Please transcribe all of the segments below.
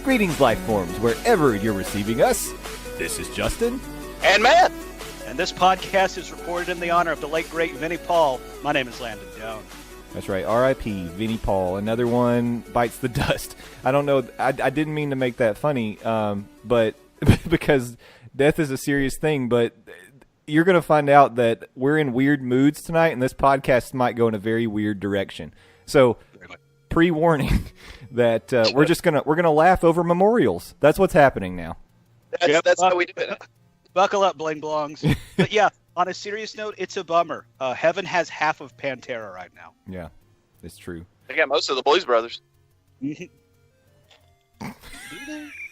Greetings, life forms, wherever you're receiving us. This is Justin. And Matt. And this podcast is recorded in the honor of the late, great Vinnie Paul. My name is Landon Doan. That's right, R.I.P. Vinnie Paul. Another one bites the dust. I don't know, I didn't mean to make that funny, but because death is a serious thing, but you're going to find out that we're in weird moods tonight, and this podcast might go in a very weird direction. So, pre-warning that we're gonna laugh over memorials. That's what's happening now. That's how we do it. Buckle up, bling blongs. But yeah, on a serious note, it's a bummer. Heaven has half of Pantera right now. Yeah, it's true. They got most of the Blues Brothers.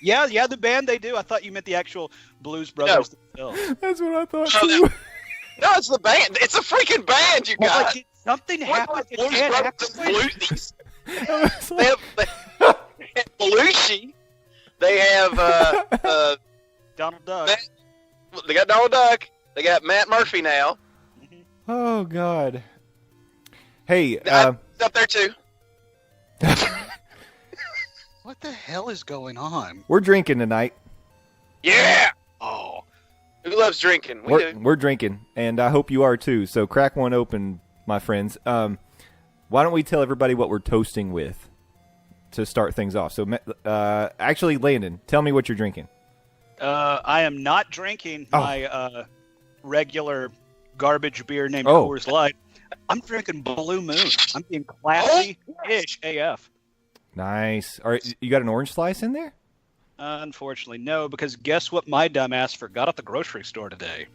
Yeah, the band they do. I thought you meant the actual Blues Brothers themselves. That's what I thought too. No, it's the band. It's a freaking band, you guys. Like, something happened. Blues Brothers and Bluesies. They have Belushi. They have Donald Duck. They got Donald Duck. They got Matt Murphy now. Oh God. Hey, He's up there too. What the hell is going on? we're drinking tonight. Yeah. Oh, Who loves drinking? We do. We're drinking, and I hope you are too. So crack one open, my friends. Why don't we tell everybody what we're toasting with to start things off? So, actually, Landon, tell me what you're drinking. I am not drinking my regular garbage beer named Oh. Coors Light. I'm drinking Blue Moon. I'm being classy-ish AF. Nice. All right, you got an orange slice in there? Unfortunately, no, because guess what my dumbass forgot at the grocery store today?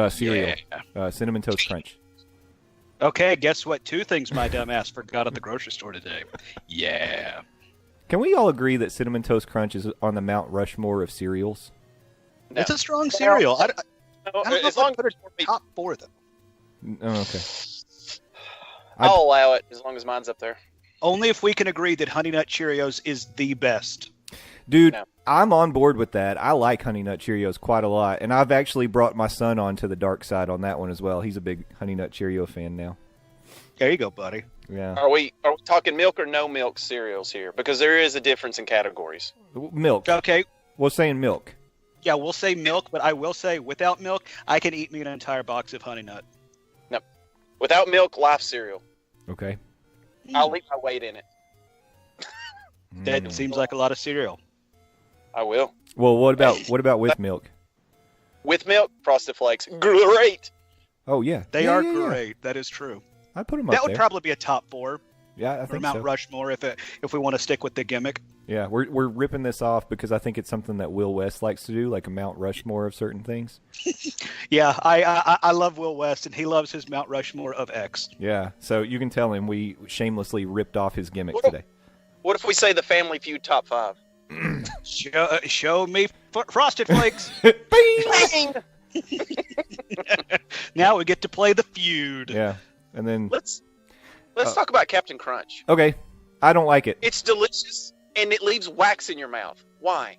Cereal. Cinnamon Toast Crunch. Okay, guess what? Two things my dumbass forgot at the grocery store today. Yeah. Can we all agree that Cinnamon Toast Crunch is on the Mount Rushmore of cereals? No. It's a strong cereal. I don't know As if I long put it as top four of them. Oh, okay. I'll allow it as long as mine's up there. Only if we can agree that Honey Nut Cheerios is the best. Dude, No. I'm on board with that. I like Honey Nut Cheerios quite a lot, and I've actually brought my son onto the dark side on that one as well. He's a big Honey Nut Cheerio fan now. There you go, buddy. Yeah. Are we talking milk or no milk cereals here? Because there is a difference in categories. Milk. Okay, We're saying milk. yeah, we'll say milk, but I will say without milk, I can eat me an entire box of Honey Nut. Without milk, life cereal. Okay. I'll leave my weight in it. That seems like a lot of cereal. I will. Well, what about with milk? With milk, Frosted Flakes. Great. Oh yeah, They Yeah, are yeah, yeah. great. That is true. I put them up That would there. probably be a top four Yeah, I for think Mount so. Rushmore if we want to stick with the gimmick. Yeah, we're ripping this off because I think it's something that Will West likes to do, like a Mount Rushmore of certain things. Yeah, I love Will West, and he loves his Mount Rushmore of X. Yeah, so you can tell him we shamelessly ripped off his gimmick What today. What if we say the Family Feud top 5? Show me Frosted Flakes. Bing! Now we get to play the feud. Yeah, and then Let's talk about Captain Crunch. okay, I don't like it. It's delicious, and it leaves wax in your mouth. Why?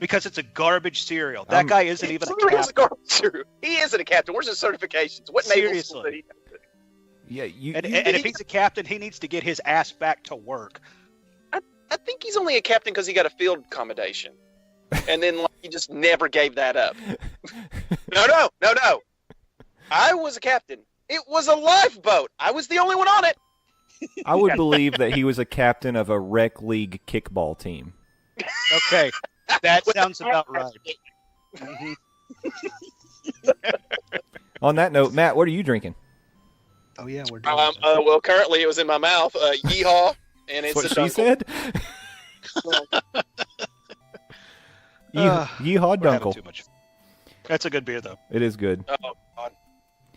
Because it's a garbage cereal. That guy isn't even a Cereal's captain. garbage cereal. He isn't a captain. Where's his certifications? What naval school Seriously. did he go to? Yeah, you. And if he's a captain, he needs to get his ass back to work. I think he's only a captain because he got a field commendation. And then he just never gave that up. No. I was a captain. It was a lifeboat. I was the only one on it. I would believe that he was a captain of a rec league kickball team. Okay, that sounds about right. Mhm. On that note, Matt, what are you drinking? Oh yeah, we're doing Well, currently it was in my mouth. Yeehaw. And it's That's a what she dunkel. said. Yeehaw We're having Dunkel. too much. That's a good beer, though. It is good. Oh, God.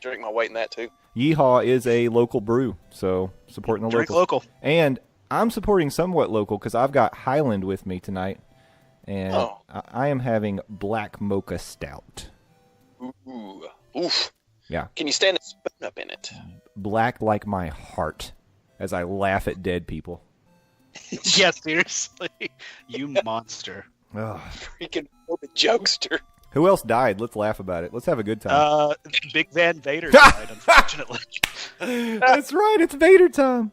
Drink my weight in that, too. Yeehaw is a local brew, so supporting the Drink local. local. And I'm supporting somewhat local because I've got Highland with me tonight, and Oh. I am having Black Mocha Stout. Ooh. Oof. Yeah. Can you stand a spoon up in it? Black like my heart, as I laugh at dead people. Yeah, seriously. You monster. Ugh. Freaking morbid jokester. Who else died? Let's laugh about it. Let's have a good time. Big Van Vader died, unfortunately. That's right. It's Vader time.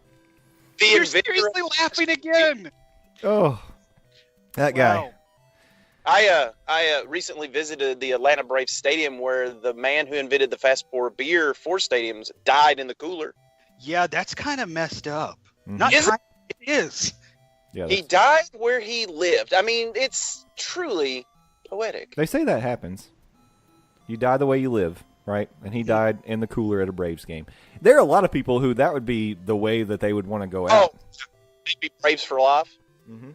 The You're invigorating- seriously laughing again. Oh, that guy. Wow. I recently visited the Atlanta Braves stadium where the man who invented the fast pour beer for stadiums died in the cooler. Yeah, that's kind of messed up. Mhm. Not Is it? kind of, it is. Yeah, He died where he lived. I mean, it's truly poetic. they say that happens. You die the way you live, right? And he died in the cooler at a Braves game. There are a lot of people who that would be the way that they would want to go out. Maybe Braves for life. Mhm.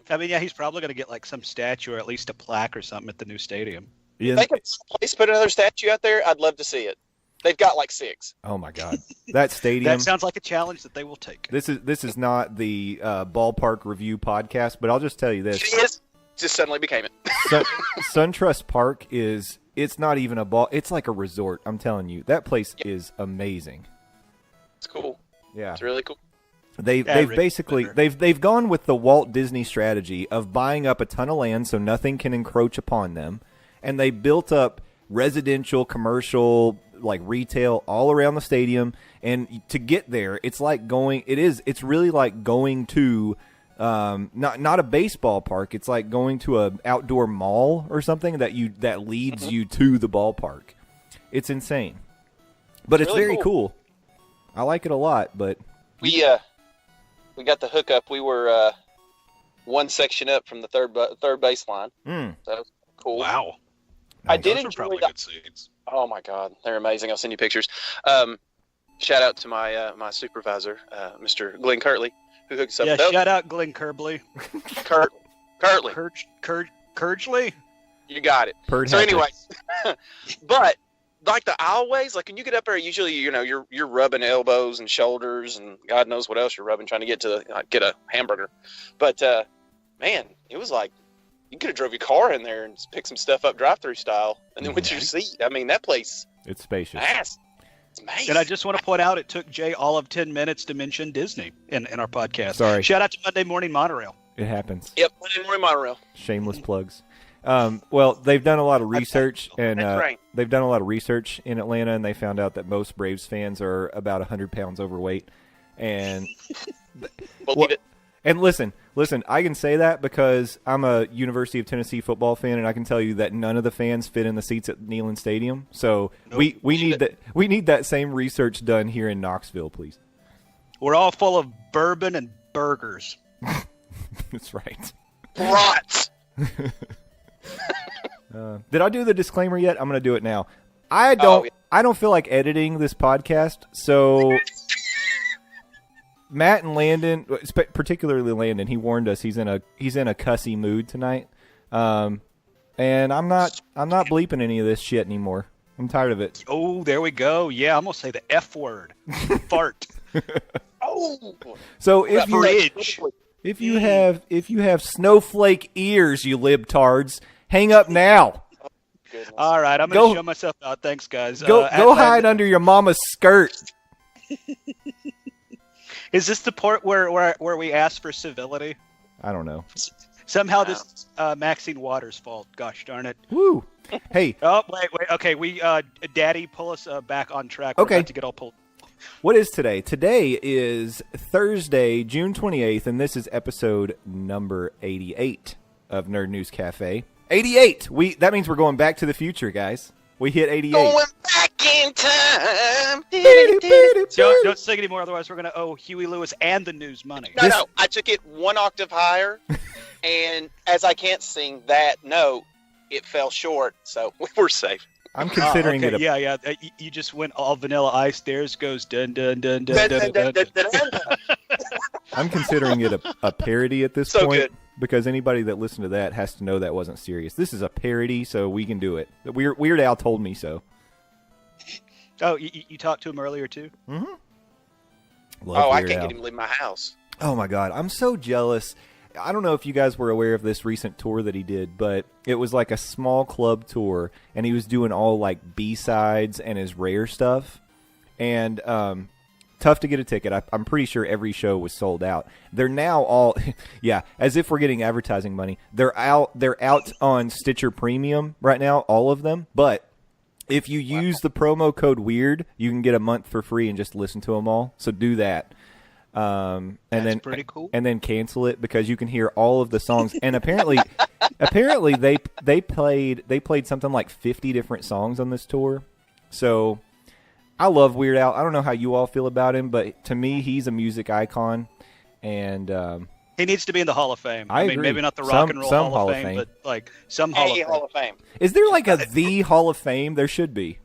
I mean, yeah, he's probably going to get like some statue or at least a plaque or something at the new stadium. Yeah. If they could please put another statue out there, I'd love to see it. They've got like 6. Oh my God, that stadium. That sounds like a challenge that they will take. This is not the ballpark review podcast, but I'll just tell you this: It is. Just suddenly became it. SunTrust Park it's not even a ball; it's like a resort. I'm telling you, that place is amazing. It's cool. Yeah, It's really cool. they've Rick basically Spencer. they've gone with the Walt Disney strategy of buying up a ton of land so nothing can encroach upon them, and they built up residential, commercial, like retail all around the stadium. And to get there, it's really like going to not a baseball park. It's like going to a outdoor mall or something that leads you to the ballpark. It's insane, but it's really very cool. I like it a lot, but We got the hookup. We were one section up from the third baseline. So that was cool. Wow. I nice. did Those were enjoy probably the- good seats. Oh my God, they're amazing. I'll send you pictures. Shout out to my my supervisor, Mr. Glenn Kirtley, who hooked us up. Yeah, with shout out Glenn Kirbley. Kirtley, Kirgley? you got it. Perd So Hacker. anyway, but like the aisleways, like when you get up there, usually you're rubbing elbows and shoulders and God knows what else you're rubbing, trying to get to get a hamburger. But man, it was like you could have drove your car in there and just picked some stuff up drive-through style, and then went to your seat. I mean, that place, It's spacious. ass. It's amazing. And I just want to point out it took Jay all of 10 minutes to mention Disney in our podcast. Sorry. Shout out to Monday Morning Monorail. It happens. Yep, Monday Morning Monorail. Shameless plugs. Well, they've done a lot of research, and That's right. they've done a lot of research in Atlanta, and they found out that most Braves fans are about 100 pounds overweight. And Believe it. and listen, I can say that because I'm a University of Tennessee football fan, and I can tell you that none of the fans fit in the seats at Neyland Stadium. So we need that same research done here in Knoxville, please. We're all full of bourbon and burgers. That's right. Brats. Did I do the disclaimer yet? I'm going to do it now. I yeah. don't feel like editing this podcast, so Matt and Landon, particularly Landon, he warned us he's in a cussy mood tonight. And I'm not bleeping any of this shit anymore. I'm tired of it. Oh, there we go. Yeah, I'm going to say the F word. Fart. Oh. So if you Fridge. if you have snowflake ears, you libtards, hang up now. Goodness. All right, I'm going Go- to show myself out. Thanks, guys. Go at hide Landon- under your mama's skirt. Is this the part where we ask for civility? I don't know. Somehow this is Maxine Waters' fault. Gosh darn it. Woo. Hey, Oh, wait. Okay, Daddy, pull us back on track. We're Okay. about to get all pulled. what is today? Today is Thursday, June 28th, and this is episode number 88 of Nerd News Cafe. 88. That means we're going back to the future, guys. We hit 88. Going back in time. Don't sing anymore, otherwise we're going to owe Huey Lewis and the news money. No, I took it one octave higher, and as I can't sing that note, it fell short, so we're safe. I'm considering okay, it a yeah. You just went all Vanilla Ice. Theirs goes dun dun dun dun dun dun. dun. I'm considering it a parody at this So point good. because anybody that listened to that has to know that wasn't serious. This is a parody, so we can do it. Weird Al told me so. Oh, you talked to him earlier too? Love I Weird can't Al. get him to leave my house. Oh my God, I'm so jealous. I don't know if you guys were aware of this recent tour that he did, but it was like a small club tour, and he was doing all like B-sides and his rare stuff. And tough to get a ticket. I'm pretty sure every show was sold out. They're now all, yeah, as if we're getting advertising money. They're out on Stitcher Premium right now, all of them. But if you use the promo code WEIRD, you can get a month for free and just listen to them all. So do that. and That's then pretty cool. and then cancel it because you can hear all of the songs. And apparently they played something like 50 different songs on this tour. So I love Weird Al. I don't know how you all feel about him, but to me, he's a music icon, and He needs to be in the Hall of Fame. I mean, agree. maybe not the Rock and Roll Some Hall of Fame, but like some Hall of Hey, Fame. Hall of Fame. is there like the Hall of Fame? There should be.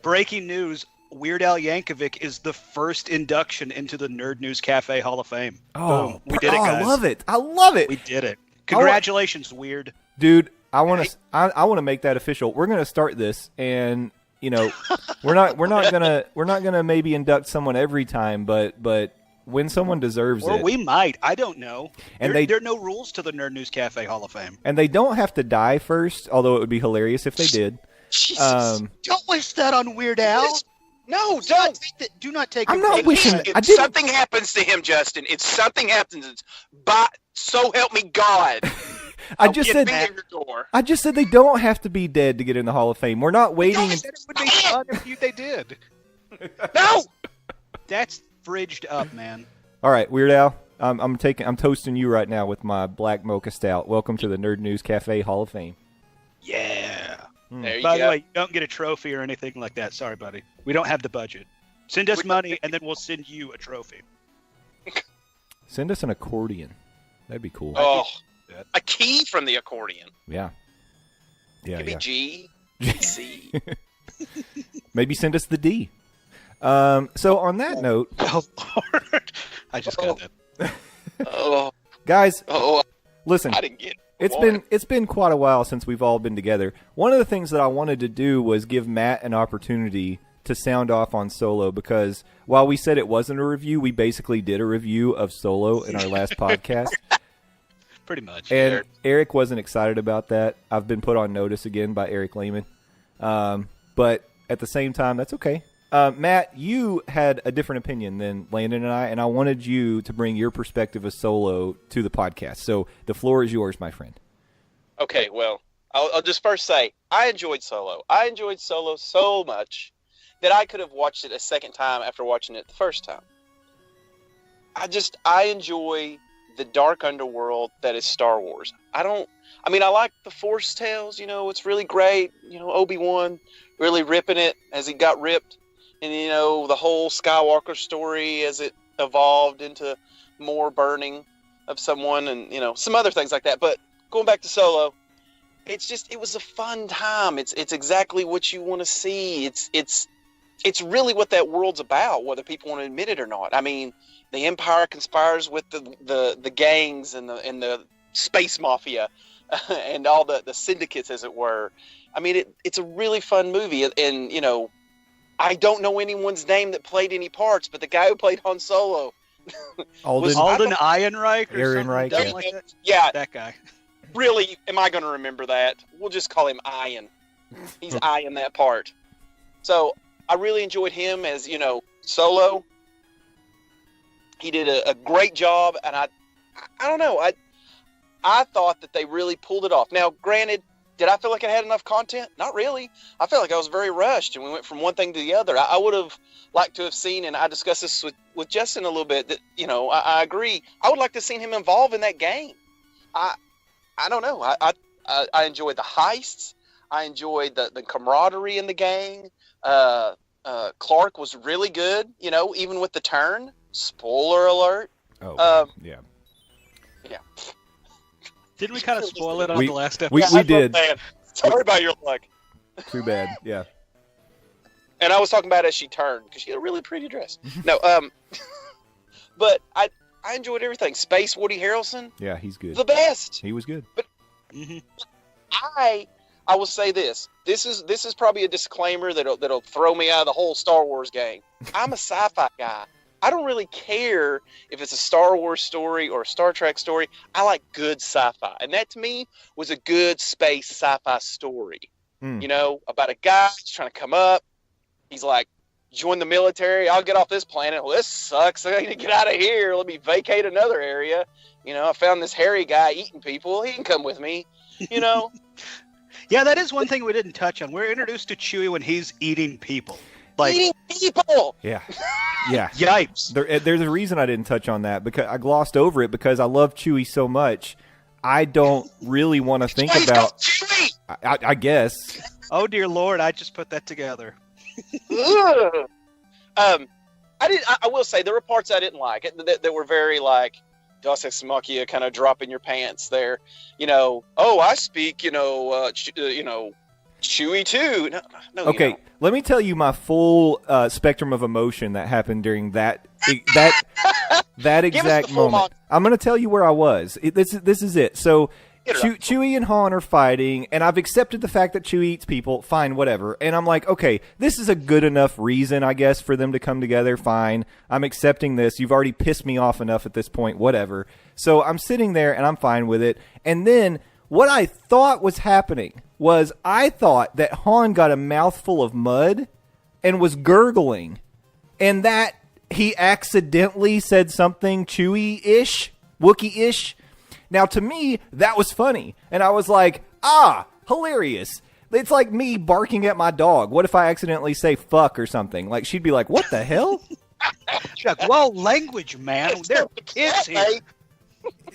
Breaking news: Weird Al Yankovic is the first induction into the Nerd News Cafe Hall of Fame. Boom. We did it, guys. I love it. I love it. We did it. Congratulations, Weird. Dude, I want to make that official. We're going to start this, and we're not gonna maybe induct someone every time, but when someone deserves Or it, we might. I don't know. And there are no rules to the Nerd News Cafe Hall of Fame. and they don't have to die first. Although it would be hilarious if they did. Jesus. Don't wish that on Weird Al. No, don't. Do not take I'm him not from- wishing- If I didn't- something happens to him, Justin, if something happens, so help me God. I just Get said me in your door. I just said they don't have to be dead to get in the Hall of Fame. We're not waiting. I said it would be fun if they did. No. That's fridged up, man. All right, Weird Al, I'm toasting you right now with my black mocha stout. Welcome to the Nerd News Cafe Hall of Fame. Yeah. There you By go. the way, you don't get a trophy or anything like that. Sorry, buddy. We don't have the budget. Send us money, and then we'll send you a trophy. Send us an accordion. That'd be cool. Oh, a key from the accordion. Yeah. Yeah, Could be yeah. G, C. Maybe send us the D. So on that note, Oh, Lord. I just got that. Oh, guys, I listen. didn't get it. It's been quite a while since we've all been together. One of the things that I wanted to do was give Matt an opportunity to sound off on Solo, because while we said it wasn't a review, we basically did a review of Solo in our last podcast. Pretty much. And Eric wasn't excited about that. I've been put on notice again by Eric Lehman. But at the same time, that's okay. Matt, you had a different opinion than Landon and I wanted you to bring your perspective of Solo to the podcast. So the floor is yours, my friend. Okay, well, I'll just first say I enjoyed Solo. I enjoyed Solo so much that I could have watched it a second time after watching it the first time. I enjoy the dark underworld that is Star Wars. I like the Force tales, it's really great. Obi-Wan really ripping it as he got ripped. And, the whole Skywalker story as it evolved into more burning of someone and, some other things like that. But going back to Solo, it was a fun time. It's exactly what you want to see. It's really what that world's about, whether people want to admit it or not. I mean, the Empire conspires with the gangs and the space mafia and all the syndicates, as it were. I mean, it's a really fun movie, and I don't know anyone's name that played any parts, but the guy who played Han Solo, Alden Ehrenreich or Ehrenreich, something yeah. like that? yeah, That guy. really, am I going to remember that? We'll just call him Ian. He's Ian that part. So I really enjoyed him as, Solo. He did a great job, and I don't know. I thought that they really pulled it off. Now, granted, did I feel like it had enough content? Not really. I felt like I was very rushed, and we went from one thing to the other. I would have liked to have seen, and I discussed this with Justin a little bit, that, I agree. I would like to have seen him involved in that game. I don't know. I enjoyed the heists. I enjoyed the camaraderie in the gang. Clark was really good, even with the turn. Spoiler alert. Oh, yeah. Yeah. Didn't we kind of spoil it on We- the last episode? we That's what I'm did. saying. Sorry about your luck. Too bad. Yeah. And I was talking about as she turned, because she had a really pretty dress. No, but I enjoyed everything. Space Woody Harrelson, Yeah, he's good. the best. He was good. Mhm. I will say this. This is probably a disclaimer that'll throw me out of the whole Star Wars game. I'm a sci-fi guy. I don't really care if it's a Star Wars story or a Star Trek story. I like good sci-fi, and that to me was a good space sci-fi story. About a guy who's trying to come up. He's like, join the military. I'll get off this planet. Well, this sucks. I need to get out of here. Let me vacate another area. I found this hairy guy eating people. He can come with me. Yeah, that is one thing we didn't touch on. We're introduced to Chewie when he's eating people. Like, eating people. Yeah. Yeah. yipes. There's a reason I didn't touch on that because I glossed over it because I love Chewie so much. I don't really want to think Chewie's about. got Chewie. I guess. Oh dear Lord, I just put that together. Ugh. I will say there were parts I didn't like that were very like Deus Ex Machina, kind of dropping your pants there. Oh, I speak, Chewie too. No. Okay, let me tell you my full spectrum of emotion that happened during that exact full moment. I'm going to tell you where I was. This is it. So Chewie and Han are fighting, and I've accepted the fact that Chewie eats people. Fine, whatever. And I'm like, okay, this is a good enough reason, I guess, for them to come together. Fine, I'm accepting this. You've already pissed me off enough at this point. Whatever. So I'm sitting there, and I'm fine with it. And then what I thought was happening was I thought that Han got a mouthful of mud and was gurgling, and that he accidentally said something Chewie-ish, Wookiee-ish. Now, to me, that was funny, and I was like, hilarious. It's like me barking at my dog. What if I accidentally say fuck or something? Like, she'd be like, what the hell? Chuck, well, language, man. There are kids here.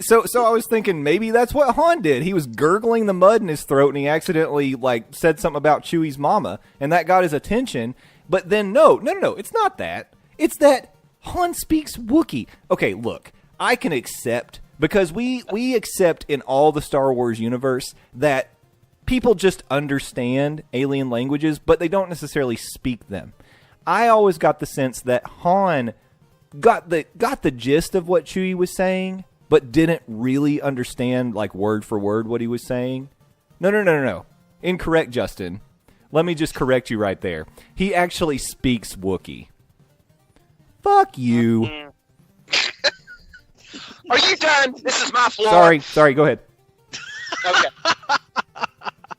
So I was thinking maybe that's what Han did. He was gurgling the mud in his throat, and he accidentally said something about Chewie's mama, and that got his attention. But then no, it's not that. It's that Han speaks Wookiee. Okay, look, I can accept because we accept in all the Star Wars universe that people just understand alien languages, but they don't necessarily speak them. I always got the sense that Han got the gist of what Chewie was saying, but didn't really understand, word for word, what he was saying. No. Incorrect, Justin. Let me just correct you right there. He actually speaks Wookiee. Fuck you. Are you done? This is my floor. Sorry, go ahead. Okay.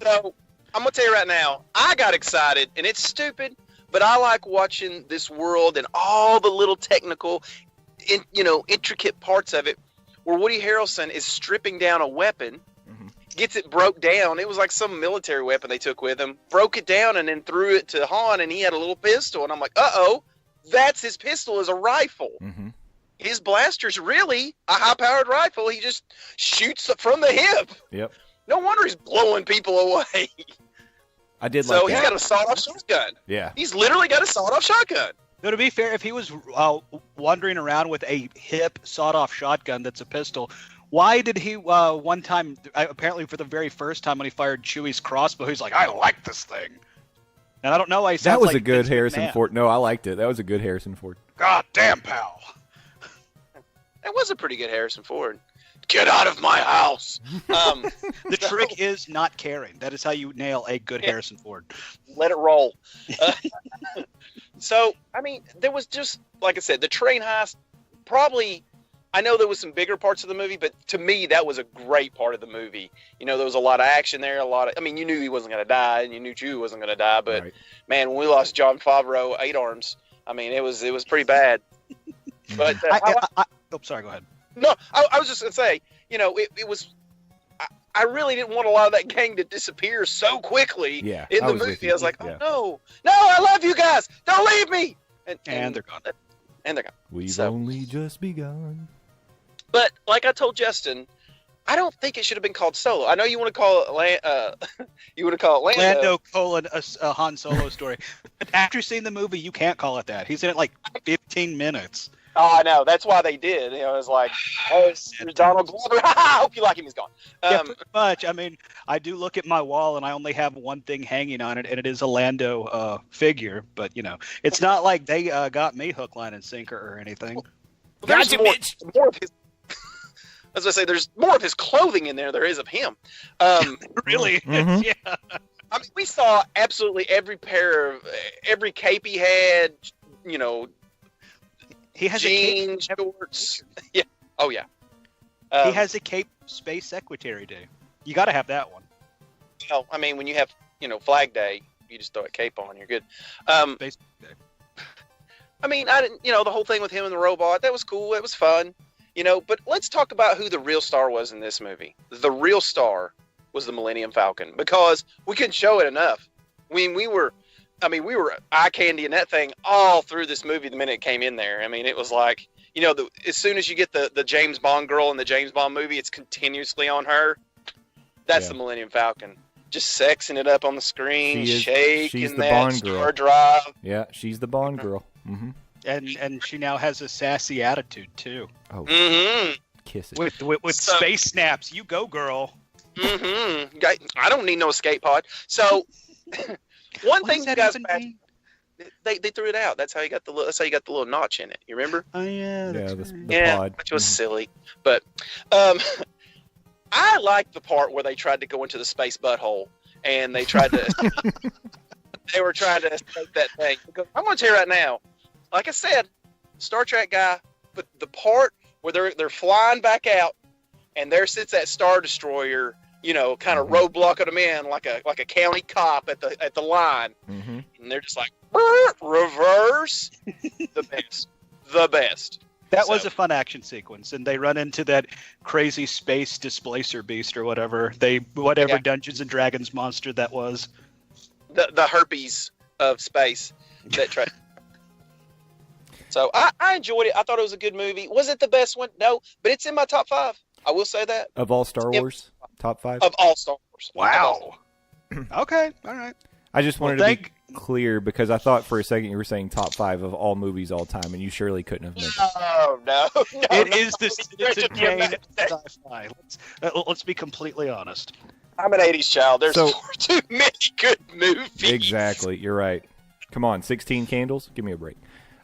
So, I'm going to tell you right now, I got excited, and it's stupid, but I like watching this world and all the little technical, intricate parts of it, where Woody Harrelson is stripping down a weapon, gets it broke down. It was like some military weapon they took with him, broke it down, and then threw it to Han, and he had a little pistol. And I'm like, that's his pistol is a rifle. Mm-hmm. His blaster's really a high-powered rifle. He just shoots from the hip. Yep. No wonder he's blowing people away. I did so like that. So he got a sawed-off shotgun. Yeah. He's literally got a sawed-off shotgun. No, to be fair, if he was wandering around with a hip sawed-off shotgun that's a pistol, why did he one time, apparently for the very first time when he fired Chewie's crossbow, he's like, I like this thing. And I don't know why he sounds That was like a good Vince Harrison McMahon. Ford. No, I liked it. That was a good Harrison Ford. God damn, pal. That was a pretty good Harrison Ford. Get out of my house. The trick is not caring. That is how you nail a good Harrison Ford. Let it roll. So, I mean, there was just, like I said, the train heist, probably, I know there was some bigger parts of the movie, but to me, that was a great part of the movie. There was a lot of action there, you knew he wasn't going to die, and you knew Chewie wasn't going to die, but, right. Man, when we lost Jon Favreau, 8 arms, I mean, it was pretty bad. But sorry, go ahead. No, I was just going to say, it was... I really didn't want a lot of that gang to disappear so quickly in the movie. I was like, no, I love you guys. Don't leave me. And they're gone. And they're gone. We've only just begun. But like I told Justin, I don't think it should have been called Solo. I know you want to call it Lando colon a Han Solo story. But after seeing the movie, you can't call it that. He's in it 15 minutes. Oh, I know. That's why they did. It was like, there's Donald Glover. I hope you like him. He's gone. Yeah, pretty much. I mean, I do look at my wall, and I only have one thing hanging on it, and it is a Lando figure. But, it's not like they got me hook, line, and sinker or anything. Well, there's more of his... As I say, there's more of his clothing in there is of him. Really? Mm-hmm. Yeah. I mean, we saw absolutely every cape he had, he has jeans, shorts. Yeah. Oh, yeah. He has a cape Space Secretary Day. You got to have that one. Well, I mean, when you have, Flag Day, you just throw a cape on, you're good. Space Day. I mean, I didn't, the whole thing with him and the robot, that was cool. It was fun, but let's talk about who the real star was in this movie. The real star was the Millennium Falcon because we couldn't show it enough. I mean, we were I mean, we were eye candy in that thing all through this movie the minute it came in there. I mean, it was like, as soon as you get the James Bond girl in the James Bond movie, it's continuously on her. That's the Millennium Falcon. Just sexing it up on the screen, shaking the that Bond Star girl. Drive. Yeah, she's the Bond girl. Mm-hmm. And she now has a sassy attitude too. Oh, Mm-hmm. kiss it. With space snaps. You go, girl. Mm-hmm. I don't need no escape pod. So, one thing you guys they threw it out. That's how you got the little notch in it. You remember? Oh yeah. Yeah, That's the right. pod. Which was silly. But I like the part where they tried to go into the space butthole and they tried to they were trying to escape that thing. Because I'm going to tell you right now, like I said, Star Trek guy, but the part where they're flying back out and there sits that Star Destroyer, kind of roadblocking them in like a county cop at the line, Mm-hmm. and they're just like reverse. the best. That was a fun action sequence, and they run into that crazy space displacer beast or whatever Dungeons and Dragons monster that was. The herpes of space that tried. So I enjoyed it. I thought it was a good movie. Was it the best one? No, but it's in my top 5. I will say that. Of all Star Wars, top 5? Of all Star Wars. Wow. Okay, all right. I just wanted to be clear because I thought for a second you were saying top 5 of all movies all time, and you surely couldn't have mentioned. No. It is the Citizen Kane sci-fi. Let's be completely honest. I'm an 80s child. There's too many good movies. Exactly. You're right. Come on, 16 Candles? Give me a break.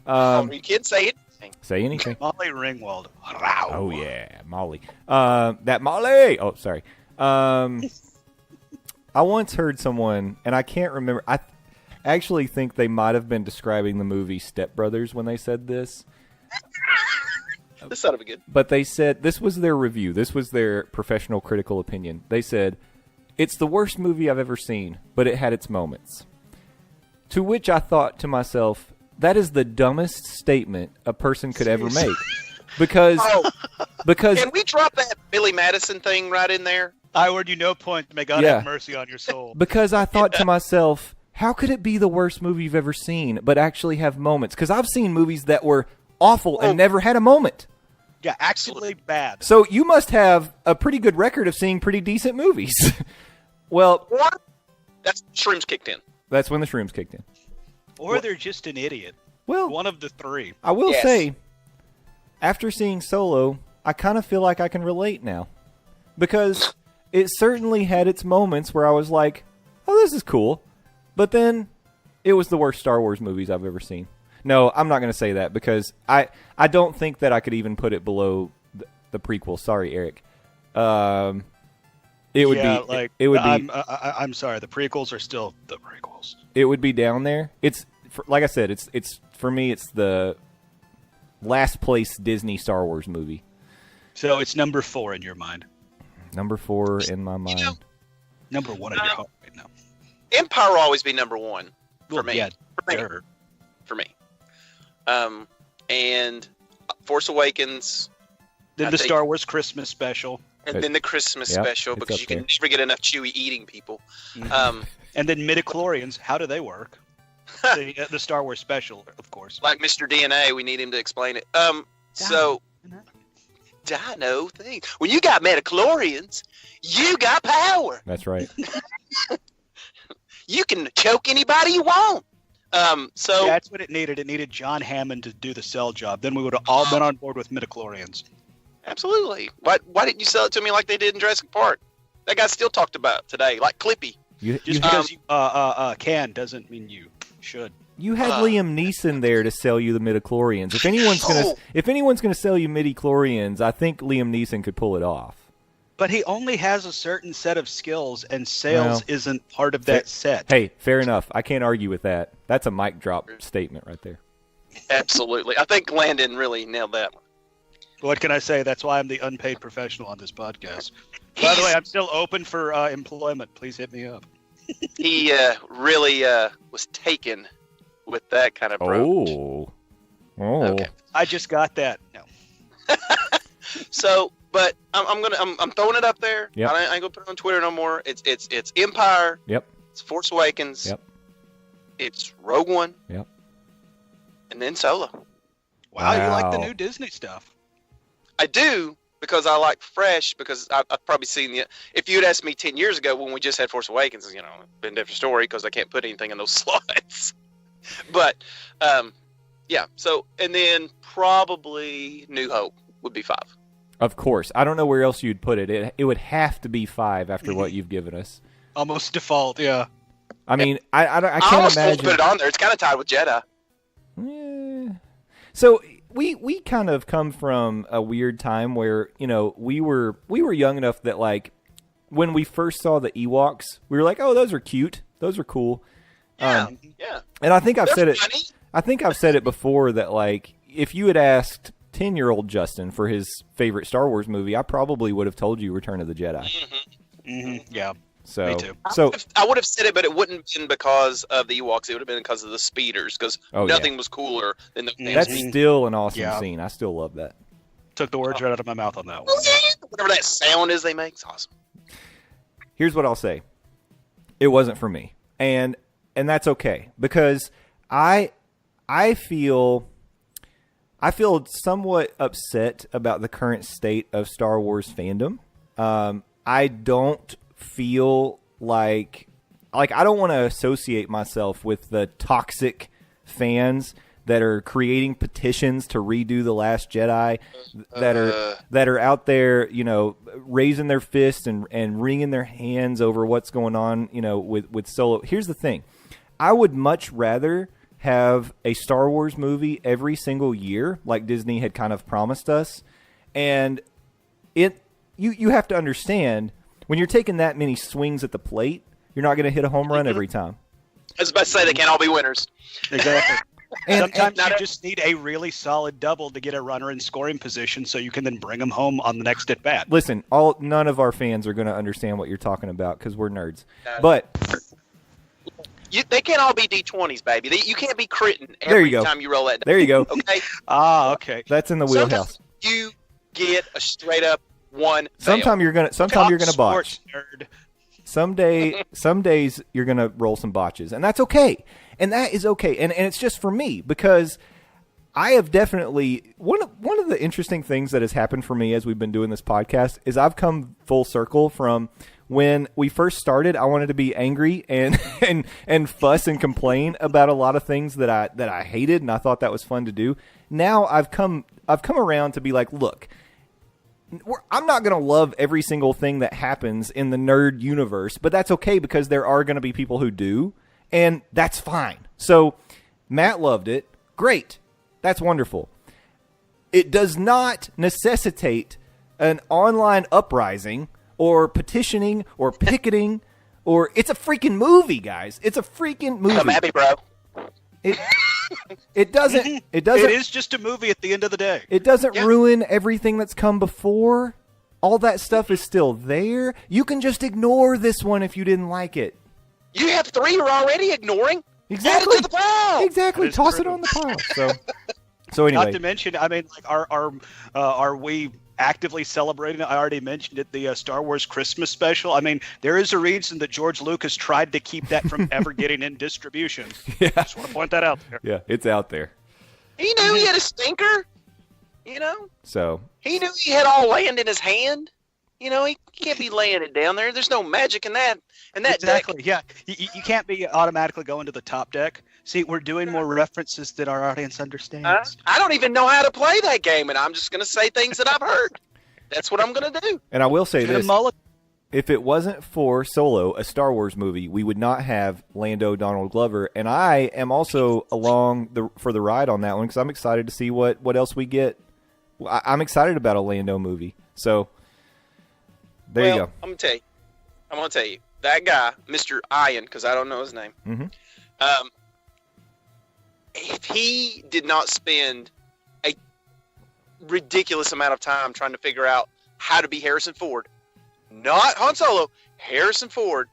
You can't say anything. Say anything. Molly Ringwald. Oh, yeah. Molly. That Molly! Oh, sorry. I once heard someone, and I can't remember. I actually think they might have been describing the movie Step Brothers when they said this. This sounded good. But they said, this was their review. This was their professional critical opinion. They said, it's the worst movie I've ever seen, but it had its moments. To which I thought to myself, that is the dumbest statement a person could ever make. Because can we drop that Billy Madison thing right in there? I award you no point. May God have mercy on your soul. Because I thought to myself, how could it be the worst movie you've ever seen, but actually have moments? Because I've seen movies that were awful and never had a moment. Yeah, actually bad. So you must have a pretty good record of seeing pretty decent movies. Well, that's shrooms kicked in. That's when the shrooms kicked in. Or they're just an idiot. Well, one of the 3. I will say, after seeing Solo, I kind of feel like I can relate now. Because it certainly had its moments where I was like, oh, this is cool. But then it was the worst Star Wars movies I've ever seen. No, I'm not going to say that because I don't think that I could even put it below the prequel. Sorry, Eric. It would be. I'm sorry. The prequels are still the prequels. It would be down there. It's like I said. It's for me. It's the last place Disney Star Wars movie. So it's number 4 in your mind. Number 4 in my mind. Number 1 in your heart right now. Empire will always be number 1 for me. Yeah, for me. And Force Awakens. Then the Star Wars Christmas special. And then the Christmas special, because you can never get enough Chewie eating people. And then midichlorians, how do they work? The Star Wars special, of course. Like Mr. DNA, we need him to explain it. Dino thing. When you got midichlorians, you got power. That's right. You can choke anybody you want. That's what it needed. It needed John Hammond to do the cell job. Then we would have all been on board with midichlorians. Absolutely. Why didn't you sell it to me like they did in Jurassic Park? That guy's still talked about today, like Clippy. Just because you can doesn't mean you should. You had Liam Neeson there to sell you the midichlorians. If anyone's gonna sell you midichlorians, I think Liam Neeson could pull it off. But he only has a certain set of skills, and sales isn't part of that set. Hey, fair enough. I can't argue with that. That's a mic drop statement right there. Absolutely. I think Landon really nailed that one. What can I say? That's why I'm the unpaid professional on this podcast. By the way, I'm still open for employment. Please hit me up. He really was taken with that kind of approach. Oh. Okay. I just got that. No. So, but I'm throwing it up there. Yep. I ain't gonna put it on Twitter no more. It's Empire. Yep. It's Force Awakens. Yep. It's Rogue One. Yep. And then Solo. Wow, you like the Wow. new Disney stuff? I do because I like fresh. Because I've probably seen the. If you'd asked me 10 years ago when we just had Force Awakens, you know, it'd been a different story because I can't put anything in those slots. But, yeah. So, and then probably New Hope would be 5. Of course. I don't know where else you'd put it. It would have to be 5 after what you've given us. Almost default, yeah. I mean, I I can't almost won't imagine. put it on there. It's kind of tied with Jedi. Eh. So we kind of come from a weird time where, you know, we were young enough that, like, when we first saw the Ewoks, we were like, oh, those are cute, those are cool. Yeah, yeah. And I think I've They're said it. funny. I think I've said it before that, like, if you had asked 10-year-old Justin for his favorite Star Wars movie, I probably would have told you Return of the Jedi. Yeah. So, Me too. so I would have said it, but it wouldn't have been because of the Ewoks. It would have been because of the speeders, because Oh, yeah. nothing was cooler than the damn that's speeders. still an awesome Yeah. scene. I still love that. Took the words right out of my mouth on that one. Whatever that sound is they make, it's awesome. Here's what I'll say. It wasn't for me. And that's okay, because I feel somewhat upset about the current state of Star Wars fandom. I don't feel like I don't want to associate myself with the toxic fans that are creating petitions to redo The Last Jedi, that are out there, you know, raising their fists and wringing their hands over what's going on, you know, with Solo. Here's the thing. I would much rather have a Star Wars movie every single year, like Disney had kind of promised us. And you have to understand, when you're taking that many swings at the plate, you're not going to hit a home run every time. I was about to say they can't all be winners. Exactly. And- Sometimes and- you just need a really solid double to get a runner in scoring position, so you can then bring them home on the next at bat. Listen, none of our fans are going to understand what you're talking about because we're nerds. No. But They can't all be D20s, baby. You can't be critting There every you go. time you roll that. there you go. Okay. Okay. That's in the wheelhouse. Sometimes you get a straight up one. Sometime you're gonna botch. Sports nerd. Some days you're gonna roll some botches, and that's okay. And that is okay. And it's just for me, because I have definitely one of the interesting things that has happened for me as we've been doing this podcast is I've come full circle from when we first started. I wanted to be angry and and fuss and complain about a lot of things that I hated, and I thought that was fun to do. Now I've come around to be like, look, I'm not going to love every single thing that happens in the nerd universe, but that's okay because there are going to be people who do, and that's fine. So Matt loved it. Great. That's wonderful. It does not necessitate an online uprising or petitioning or picketing, or it's a freaking movie, guys. It's a freaking movie. I'm happy, bro. It doesn't It is just a movie at the end of the day. It doesn't Yeah. ruin everything that's come before. All that stuff is still there. You can just ignore this one if you didn't like it. You have 3 you're already ignoring. Exactly. Add it to the pile. Exactly. That is Toss it true. on the pile. So Not anyway, to mention, I mean, like, are we actively celebrating it? I already mentioned it, the Star Wars Christmas special. I mean, there is a reason that George Lucas tried to keep that from ever getting in distribution. yeah, Just want to point that out there. yeah, it's out there. He knew he had a stinker. You know, So he knew he had all land in his hand. You know, he can't be laying it down there. There's no magic in that. And that Exactly. Yeah, you can't be automatically going to the top deck. See, we're doing more references than our audience understands. I don't even know how to play that game, and I'm just going to say things that I've heard. That's what I'm going to do. and I will say The this. mullet. If it wasn't for Solo, a Star Wars movie, we would not have Lando Donald Glover. And I am also along for the ride on that one because I'm excited to see what else we get. I'm excited about a Lando movie. So there you go. I'm going to tell you. That guy, Mr. Ian, because I don't know his name. Mhm. If he did not spend a ridiculous amount of time trying to figure out how to be Harrison Ford, not Han Solo, Harrison Ford,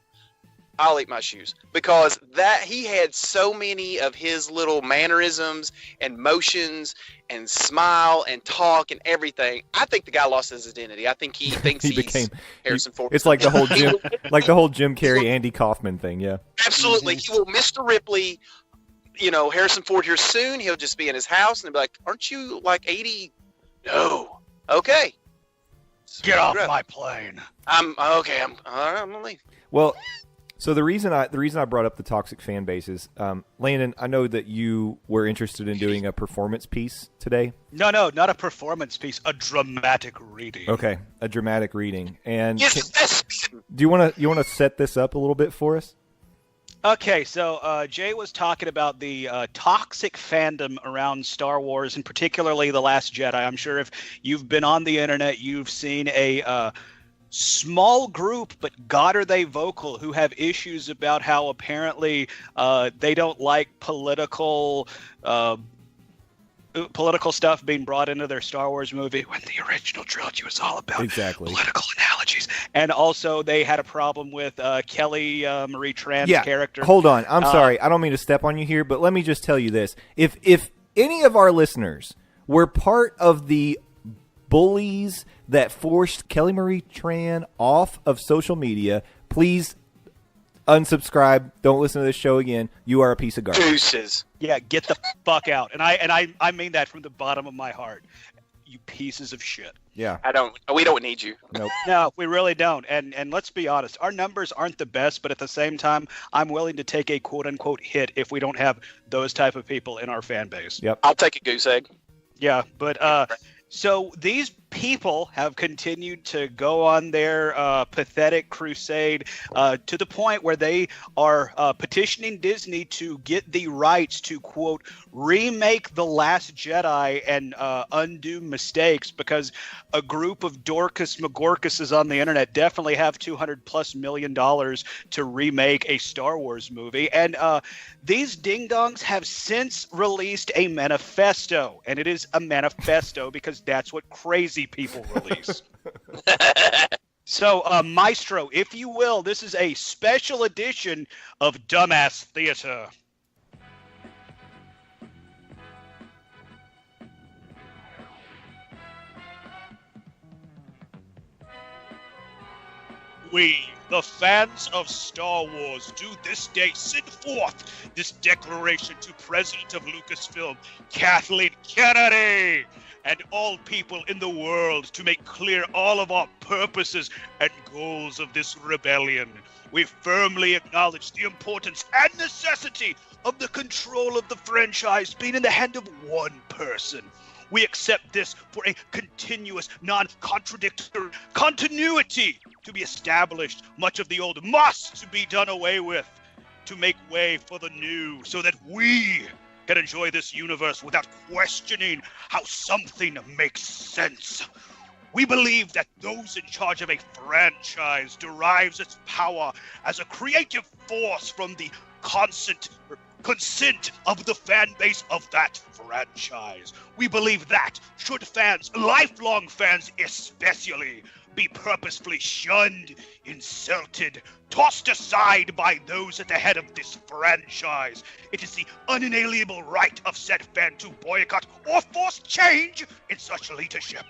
I'll eat my shoes, because that he had so many of his little mannerisms and motions and smile and talk and everything. I think the guy lost his identity. I think he thinks he's Harrison Ford. It's like the whole Jim Carrey, Andy Kaufman thing. Yeah, absolutely. He will Mr. Ripley, Harrison Ford here soon. He'll just be in his house and they'll be like, "Aren't you like 80?" No. Okay. Get off my plane. I'm okay. I'm gonna leave. Well, so the reason I brought up the toxic fan bases, Landon, I know that you were interested in doing a performance piece today. No, not a performance piece, a dramatic reading. Okay, a dramatic reading. And Yes. do you want to set this up a little bit for us? Okay, so Jay was talking about the toxic fandom around Star Wars, and particularly The Last Jedi. I'm sure if you've been on the internet, you've seen a small group, but God are they vocal, who have issues about how apparently they don't like political stuff being brought into their Star Wars movie, when the original trilogy was all about political analogies. And also they had a problem with Kelly Marie Tran's character. Hold on. I'm sorry. I don't mean to step on you here, but let me just tell you this. If any of our listeners were part of the bullies that forced Kelly Marie Tran off of social media, please unsubscribe. Don't listen to this show again. You are a piece of garbage. Deuces. Yeah, get the fuck out. And I mean that from the bottom of my heart. You pieces of shit. Yeah. We don't need you. Nope. No, we really don't. And let's be honest, our numbers aren't the best, but at the same time, I'm willing to take a quote unquote hit if we don't have those type of people in our fan base. Yep. I'll take a goose egg. Yeah, but so these people have continued to go on their pathetic crusade to the point where they are petitioning Disney to get the rights to, quote, remake The Last Jedi and undo mistakes, because a group of Dorcas McGorkuses on the internet definitely have $200+ million to remake a Star Wars movie. And these ding-dongs have since released a manifesto, and it is a manifesto because that's what crazy people release. So, Maestro, if you will, this is a special edition of Dumbass Theater. We, the fans of Star Wars, do this day send forth this declaration to President of Lucasfilm, Kathleen Kennedy, and all people in the world, to make clear all of our purposes and goals of this rebellion. We firmly acknowledge the importance and necessity of the control of the franchise being in the hand of one person. We accept this for a continuous, non-contradictory continuity to be established. Much of the old must be done away with to make way for the new, so that we can enjoy this universe without questioning how something makes sense. We believe that those in charge of a franchise derives its power as a creative force from the consent of the fan base of that franchise. We believe that should fans, lifelong fans especially, be purposefully shunned, insulted, tossed aside by those at the head of this franchise, it is the unalienable right of said fan to boycott or force change in such leadership.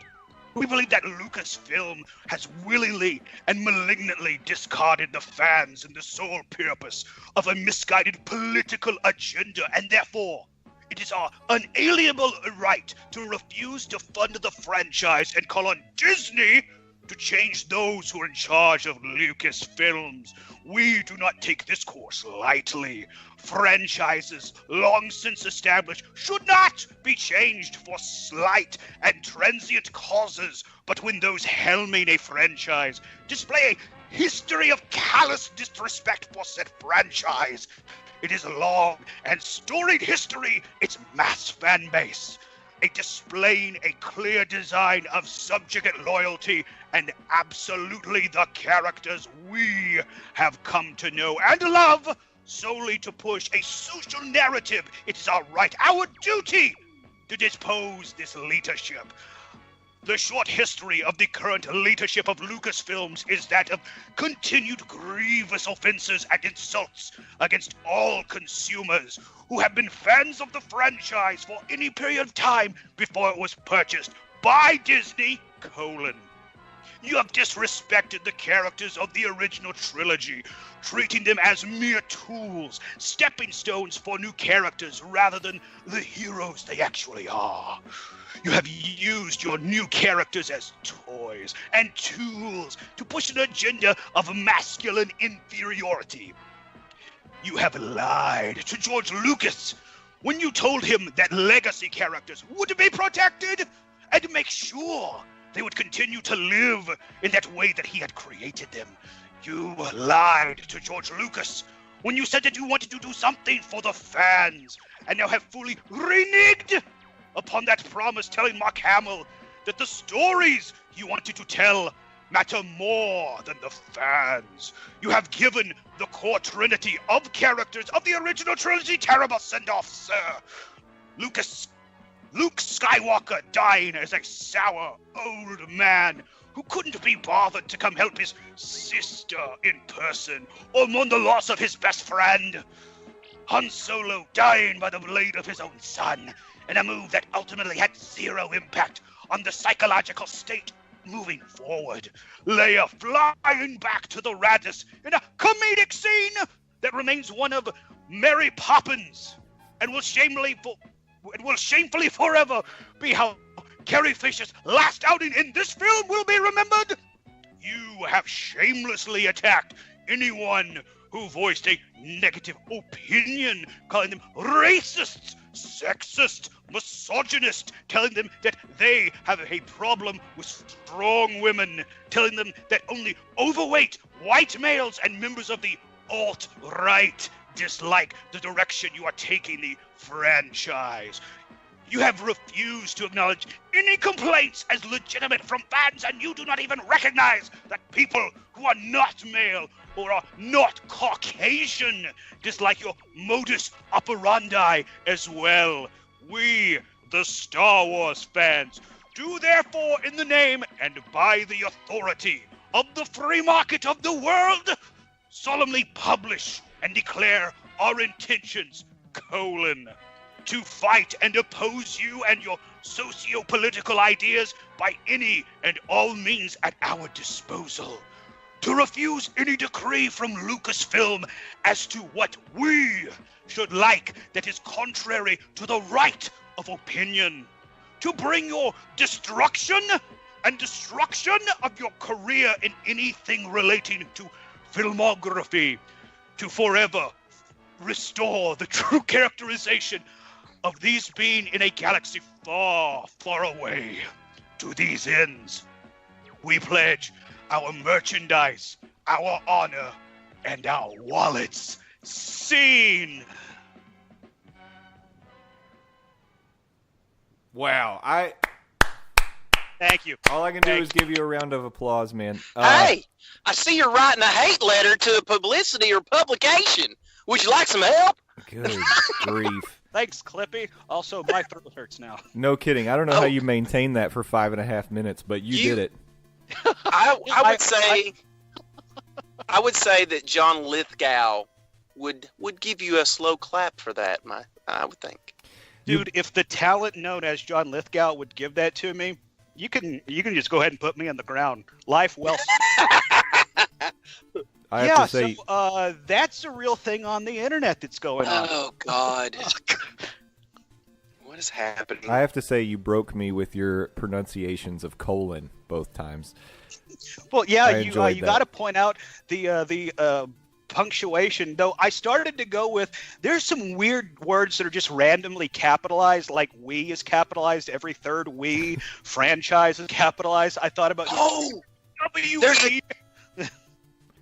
We believe that Lucasfilm has willingly and malignantly discarded the fans in the sole purpose of a misguided political agenda, and therefore it is our unalienable right to refuse to fund the franchise and call on Disney to change those who are in charge of Lucasfilms. We do not take this course lightly. Franchises long since established should not be changed for slight and transient causes, but when those helming a franchise display a history of callous disrespect for said franchise, it is a long and storied history, its mass fan base, displaying a clear design of subjugate loyalty and absolutely the characters we have come to know and love, solely to push a social narrative. It is our right, our duty, to dispose this leadership. The short history of the current leadership of Lucasfilms is that of continued grievous offenses and insults against all consumers who have been fans of the franchise for any period of time before it was purchased by Disney, You have disrespected the characters of the original trilogy, treating them as mere tools, stepping stones for new characters rather than the heroes they actually are. You have used your new characters as toys and tools to push an agenda of masculine inferiority. You have lied to George Lucas when you told him that legacy characters would be protected and make sure they would continue to live in that way that he had created them. You lied to George Lucas when you said that you wanted to do something for the fans, and now have fully reneged upon that promise, telling Mark Hamill that the stories you wanted to tell matter more than the fans. You have given the core trinity of characters of the original trilogy terrible send-off, sir. Luke Skywalker dying as a sour old man who couldn't be bothered to come help his sister in person or mourn the loss of his best friend. Han Solo dying by the blade of his own son in a move that ultimately had zero impact on the psychological state moving forward. Leia flying back to the Radis in a comedic scene that remains one of Mary Poppins and will shamefully forever be how Carrie Fisher's last outing in this film will be remembered. You have shamelessly attacked anyone who voiced a negative opinion, calling them racists, sexist, misogynist, telling them that they have a problem with strong women, telling them that only overweight white males and members of the alt-right dislike the direction you are taking the franchise. You have refused to acknowledge any complaints as legitimate from fans, and you do not even recognize that people who are not male or are not Caucasian dislike your modus operandi as well. We, the Star Wars fans, do therefore in the name and by the authority of the free market of the world, solemnly publish and declare our intentions, to fight and oppose you and your socio-political ideas by any and all means at our disposal. To refuse any decree from Lucasfilm as to what we should like that is contrary to the right of opinion. To bring your destruction and destruction of your career in anything relating to filmography. To forever restore the true characterization of these being in a galaxy far, far away. To these ends, we pledge our merchandise, our honor, and our wallets. Scene! Wow, Thank you. all I can do is give you a round of applause, man. Hey, I see you're writing a hate letter to a publicity or publication. Would you like some help? Good grief. Thanks, Clippy. Also, my throat hurts now. No kidding. I don't know how you maintained that for 5.5 minutes, but you did it. I would say that John Lithgow would give you a slow clap for that. I would think. Dude, if the talent known as John Lithgow would give that to me, you can just go ahead and put me on the ground. Life well spent. I have to say, so that's a real thing on the internet that's going on. Oh God. What is happening? I have to say you broke me with your pronunciations of colon both times. Well, yeah, I you enjoyed that. got to point out the punctuation. Though I started to go with there's some weird words that are just randomly capitalized, like "we" is capitalized every third "we." Franchise is capitalized. I thought about W.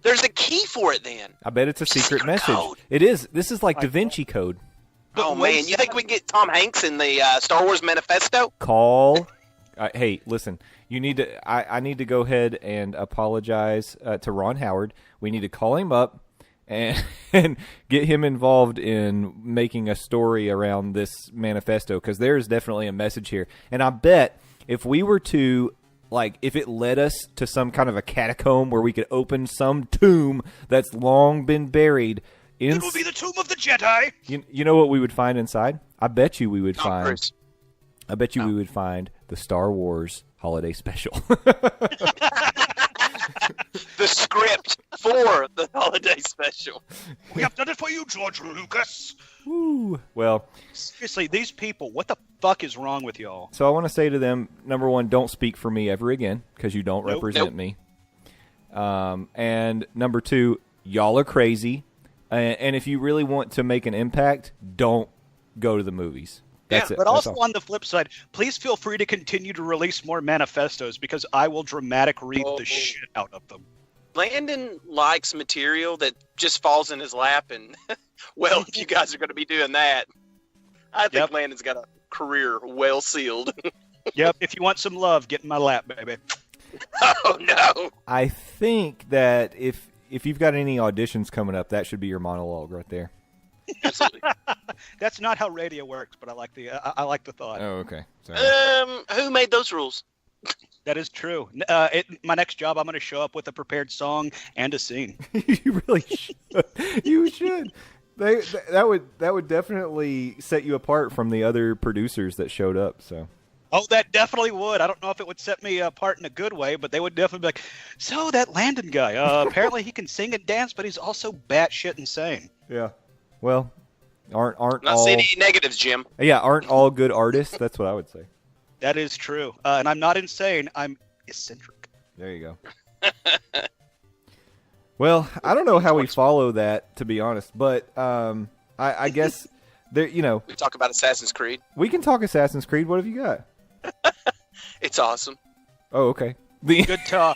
There's a key for it then. I bet it's a secret message. code. It is. This is like Da Vinci Code. Oh man, you think we can get Tom Hanks in the Star Wars Manifesto? Call. Hey, listen. You need to. I need to go ahead and apologize to Ron Howard. We need to call him up and get him involved in making a story around this manifesto, because there is definitely a message here. And I bet if we were to, like, if it led us to some kind of a catacomb where we could open some tomb that's long been buried, It will be the Tomb of the Jedi. you know what we would find inside? I bet you we would Tom find. Cruise. I bet you we would find the Star Wars Holiday Special. The script for the holiday special. We have done it for you, George Lucas. Woo. Well, Seriously, these people, what the fuck is wrong with y'all? so I want to say to them, number one, don't speak for me ever again because you don't represent me. And number two, y'all are crazy. And if you really want to make an impact, don't go to the movies. That's it. But That's also all. on the flip side, please feel free to continue to release more manifestos because I will dramatic read the shit out of them. Landon likes material that just falls in his lap, and well, if you guys are going to be doing that, I think Yep. Landon's got a career well sealed. Yep, if you want some love, get in my lap, baby. Oh no! I think that if you've got any auditions coming up, that should be your monologue right there. Absolutely. That's not how radio works, but I like the thought. Oh, okay. Sorry. Who made those rules? That is true. My next job, I'm going to show up with a prepared song and a scene. You really should. You should. That would definitely set you apart from the other producers that showed up. So. Oh, that definitely would. I don't know if it would set me apart in a good way, but they would definitely be like, so that Landon guy, apparently he can sing and dance, but he's also batshit insane. Yeah. Well, aren't Not all seeing any negatives, Jim. aren't all good artists? That's what I would say. That is true. And I'm not insane. I'm eccentric. There you go. Well, I don't know how we follow that, to be honest, but I guess there. We talk about Assassin's Creed. We can talk Assassin's Creed. What have you got? It's awesome. Oh, okay. The Good talk.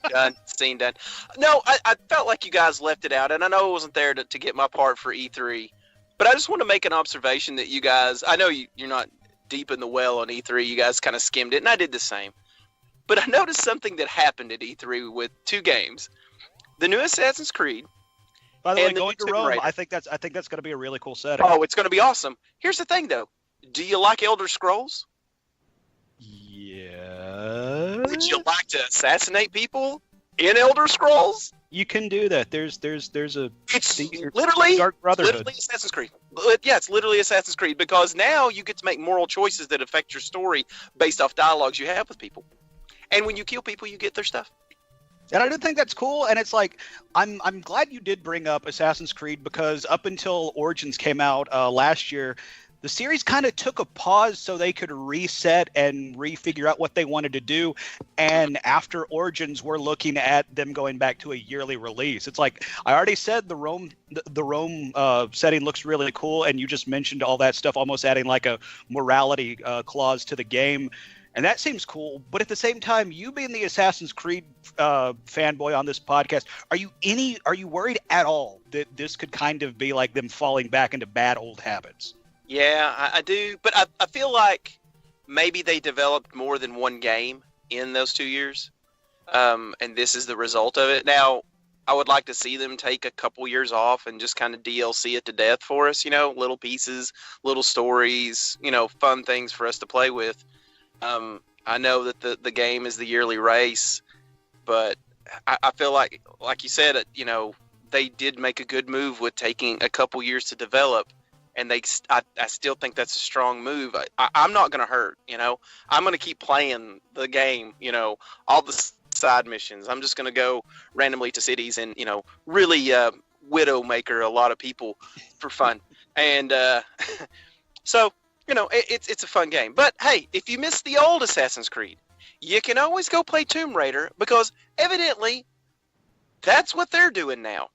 Done. Scene done. No, I felt like you guys left it out, and I know I wasn't there to get my part for E3, but I just want to make an observation that you guys, I know you're not deep in the well on E3, you guys kind of skimmed it, and I did the same. But I noticed something that happened at E3 with two games. The new Assassin's Creed. By the way, And the going to Tomb Rome, Raider. I think that's going to be a really cool setting. Oh, it's going to be awesome. Here's the thing, though. Do you like Elder Scrolls? Yeah. Would you like to assassinate people in Elder Scrolls? You can do that. There's a It's the- literally Dark Brotherhood. literally Assassin's Creed. Yeah, it's literally Assassin's Creed because now you get to make moral choices that affect your story based off dialogues you have with people. And when you kill people, you get their stuff. And I do think that's cool. And it's like, I'm glad you did bring up Assassin's Creed because up until Origins came out last year, the series kind of took a pause so they could reset and refigure out what they wanted to do. And after Origins, we're looking at them going back to a yearly release. It's like, I already said the Rome setting looks really cool. And you just mentioned all that stuff, almost adding like a morality clause to the game. And that seems cool. But at the same time, you being the Assassin's Creed fanboy on this podcast, are you worried at all that this could kind of be like them falling back into bad old habits? Yeah, I do. But I feel like maybe they developed more than one game in those 2 years. And this is the result of it. Now, I would like to see them take a couple years off and just kind of DLC it to death for us, little pieces, little stories, fun things for us to play with. I know that the game is the yearly race, but I feel like you said, they did make a good move with taking a couple years to develop. And I still think that's a strong move. I'm not going to hurt, I'm going to keep playing the game, all the side missions. I'm just going to go randomly to cities and, really widow maker a lot of people for fun. And so, it's a fun game. But, hey, if you missed the old Assassin's Creed, you can always go play Tomb Raider because evidently that's what they're doing now.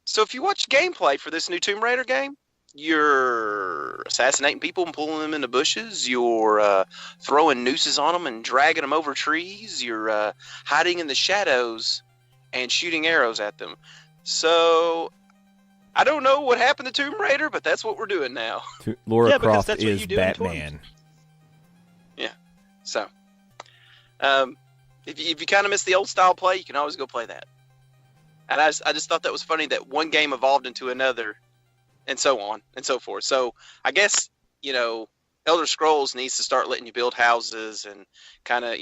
So if you watch gameplay for this new Tomb Raider game, you're assassinating people and pulling them into bushes. You're throwing nooses on them and dragging them over trees. You're hiding in the shadows and shooting arrows at them. So I don't know what happened to Tomb Raider, but that's what we're doing now. Laura Yeah, because Croft that's what is you do in Batman. Yeah. So if you kind of miss the old style play, you can always go play that. And I just thought that was funny that one game evolved into another. And so on and so forth. So I guess, Elder Scrolls needs to start letting you build houses and kind of,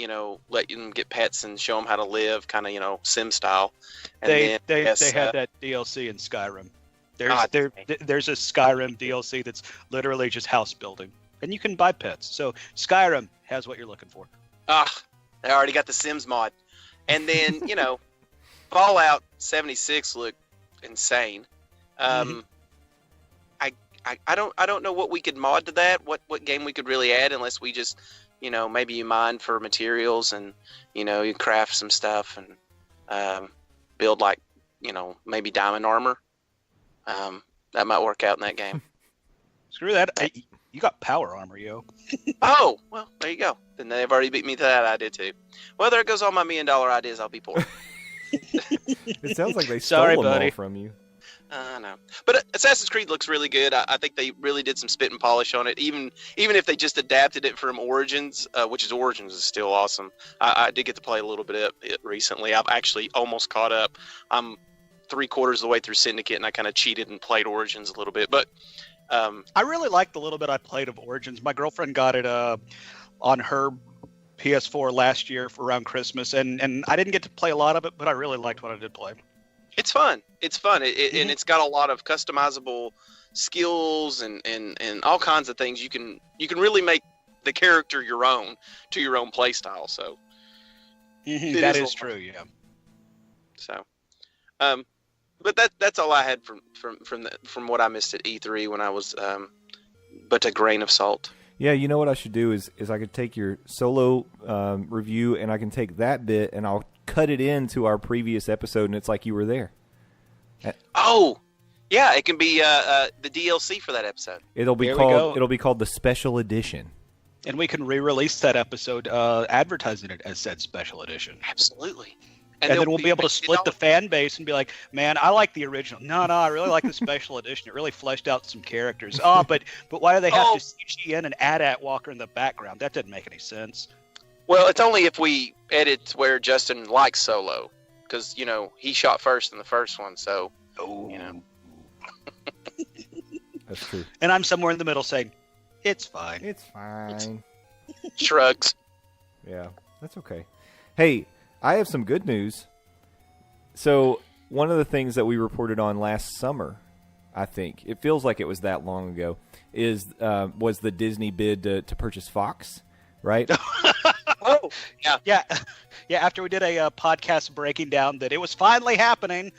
let them get pets and show them how to live, kind of, Sim style. And They then, had that DLC in Skyrim. There's Ah, there's a Skyrim DLC that's literally just house building, and you can buy pets. So Skyrim has what you're looking for. They already got the Sims mod. And then, Fallout 76 looked insane. I don't know what we could mod to that. What game we could really add, unless we just, maybe you mine for materials and, you craft some stuff and build like, maybe diamond armor. That might work out in that game. Screw that. You got power armor, yo. Oh, well, there you go. Then they've already beat me to that idea too. Well, there goes all my $1 million ideas. I'll be poor. It sounds like they Sorry, stole them buddy. all from you. I know. But Assassin's Creed looks really good. I think they really did some spit and polish on it. Even if they just adapted it from Origins, which Origins is still awesome. I did get to play a little bit of it recently. I've actually almost caught up. I'm 3/4 of the way through Syndicate, and I kind of cheated and played Origins a little bit. But I really liked the little bit I played of Origins. My girlfriend got it on her PS4 last year for around Christmas, and I didn't get to play a lot of it, but I really liked what I did play. it's fun. It's fun, and it's got a lot of customizable skills and all kinds of things. You can really make the character your own to your own play style. So That is true, yeah. So, but that's all I had from what I missed at E3 when I was, but a grain of salt. Yeah, you know what I should do is I could take your solo review and I can take that bit and I'll cut it into our previous episode and it's like you were there. Oh, yeah, it can be the DLC for that episode. It'll be called the special edition. And we can re-release that episode advertising it as said special edition. Absolutely. And then we'll be able to split the fan base and be like, man, I like the original. No, I really like the special edition. It really fleshed out some characters. Oh, but why do they have to CG in an AT-AT walker in the background? That doesn't make any sense. Well, it's only if we edit where Justin likes Solo. Because, he shot first in the first one, so, That's true. And I'm somewhere in the middle saying, it's fine. It's fine. Shrugs. Yeah, that's okay. Hey, I have some good news. So, one of the things that we reported on last summer, I think, it feels like it was that long ago, was the Disney bid to purchase Fox, right? Oh, yeah. Yeah, after we did a podcast breaking down that it was finally happening.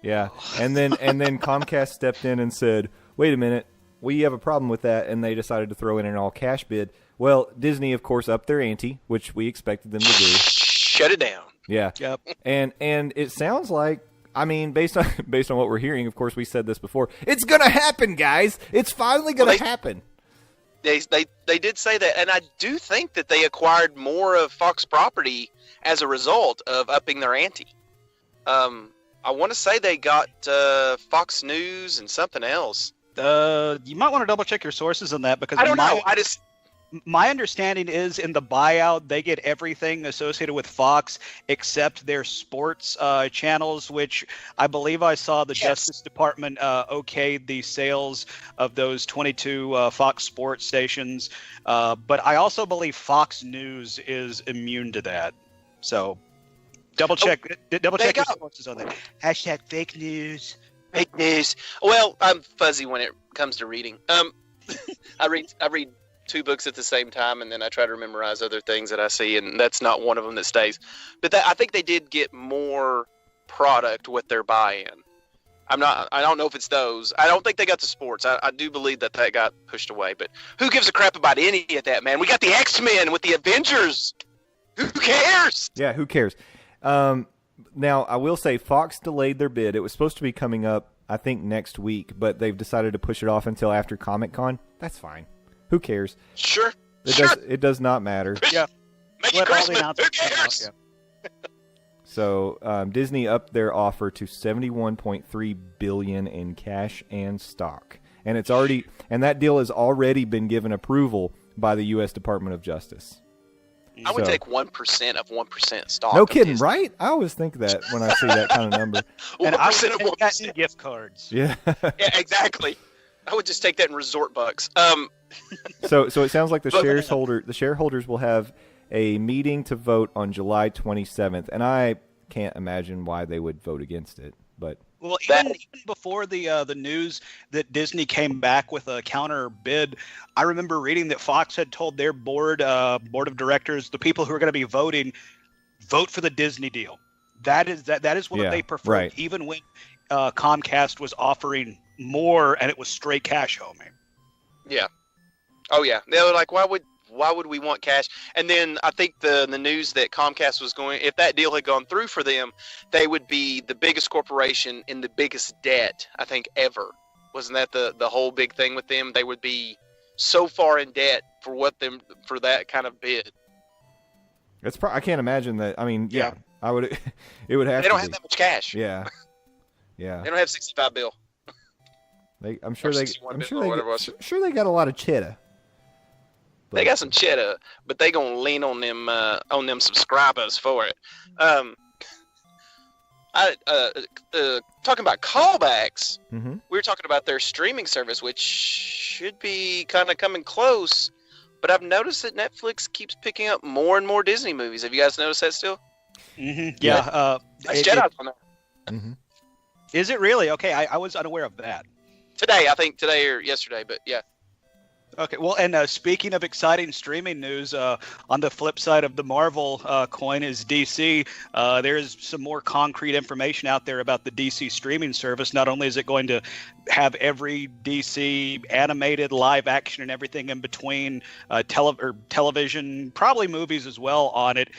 Yeah, and then Comcast stepped in and said, wait a minute, we have a problem with that, and they decided to throw in an all-cash bid. Well, Disney, of course, upped their ante, which we expected them to do. Shut it down. Yeah. Yep. And it sounds like, I mean, based on what we're hearing, of course, we said this before, it's going to happen, guys. It's finally going to happen. They did say that, and I do think that they acquired more of Fox property as a result of upping their ante. I want to say they got Fox News and something else. You might want to double check your sources on that because I don't know. My understanding is in the buyout, they get everything associated with Fox except their sports channels, which I believe I saw the Justice Department okayed the sales of those 22 Fox sports stations. But I also believe Fox News is immune to that. So double check your sources on that. Hashtag fake news. Fake news. Well, I'm fuzzy when it comes to reading. I read 2 books at the same time, and then I try to memorize other things that I see, and that's not one of them that stays. But I think they did get more product with their buy-in. I don't know if it's those. I don't think they got the sports. I do believe that got pushed away, but who gives a crap about any of that, man? We got the X-Men with the Avengers. Who cares? Yeah, who cares? Now, I will say Fox delayed their bid. It was supposed to be coming up, I think, next week, but they've decided to push it off until after Comic-Con. That's fine. Who cares? Sure. It does not matter. Yeah. Make it Christmas. Who cares? So Disney upped their offer to $71.3 billion in cash and stock, and that deal has already been given approval by the U.S. Department of Justice. I would take 1% of 1% stock. No kidding, right? I always think that when I see that kind of number. And I would 1% of take that 1%. in gift cards. Yeah. Yeah, exactly. I would just take that in resort bucks. So it sounds like the But- shareholders will have a meeting to vote on July 27th, and I can't imagine why they would vote against it. But Well, That- even before the news that Disney came back with a counter bid, I remember reading that Fox had told their board of directors, the people who are going to be voting, vote for the Disney deal. That is what Yeah, they preferred, right. even when Comcast was offering more and it was straight cash homing. Oh yeah, they were like, why would we want cash? And then I think the news that Comcast was going, if that deal had gone through for them, they would be the biggest corporation in the biggest debt I think ever. Wasn't that the whole big thing with them? They would be so far in debt for that kind of bid. it's I can't imagine that. I mean, yeah, Yeah. I would. It would have. They don't to have be. that much cash. Yeah, yeah. They don't have 65 bill. I'm sure Or they. 61 I'm bit sure or they. whatever it was. Sure they got a lot of cheddar. They got some cheddar, but they gonna lean on them subscribers for it. Talking about callbacks, Mm-hmm. we were talking about their streaming service, which should be kind of coming close. But I've noticed that Netflix keeps picking up more and more Disney movies. Have you guys noticed that still? Mm-hmm. Yeah. Nice Jedi's on there. Mm-hmm. Is it really? Okay, I was unaware of that. Today, I think today or yesterday, but yeah. Okay, well, and speaking of exciting streaming news, on the flip side of the Marvel coin is DC. There's some more concrete information out there about the DC streaming service. Not only is it going to have every DC animated, live action, and everything in between, television, probably movies as well on it,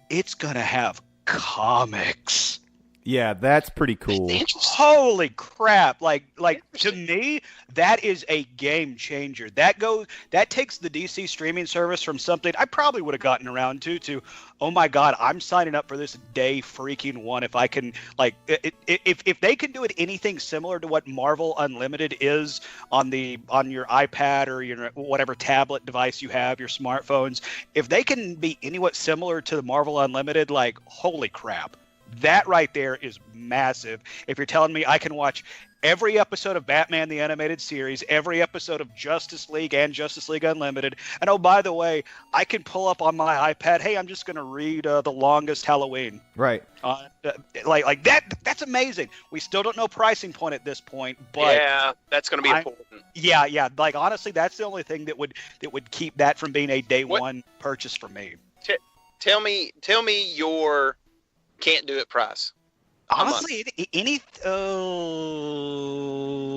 it's going to have comics. Yeah, that's pretty cool. Interesting. Holy crap! Like to me, that is a game changer. That takes the DC streaming service from something I probably would have gotten around to oh my god, I'm signing up for this day freaking one if I can, like, if they can do it anything similar to what Marvel Unlimited is on your iPad or your whatever tablet device you have, your smartphones, if they can be anywhat similar to the Marvel Unlimited, like, holy crap. That right there is massive. If you're telling me I can watch every episode of Batman the Animated Series, every episode of Justice League and Justice League Unlimited, and oh, by the way, I can pull up on my iPad, hey, I'm just going to read The Longest Halloween. Right. Like that's amazing. We still don't know pricing point at this point, but Yeah, that's going to be important. yeah. Like, honestly, that's the only thing that would keep that from being a day What- one purchase for me. Tell me your can't do it price. Honestly,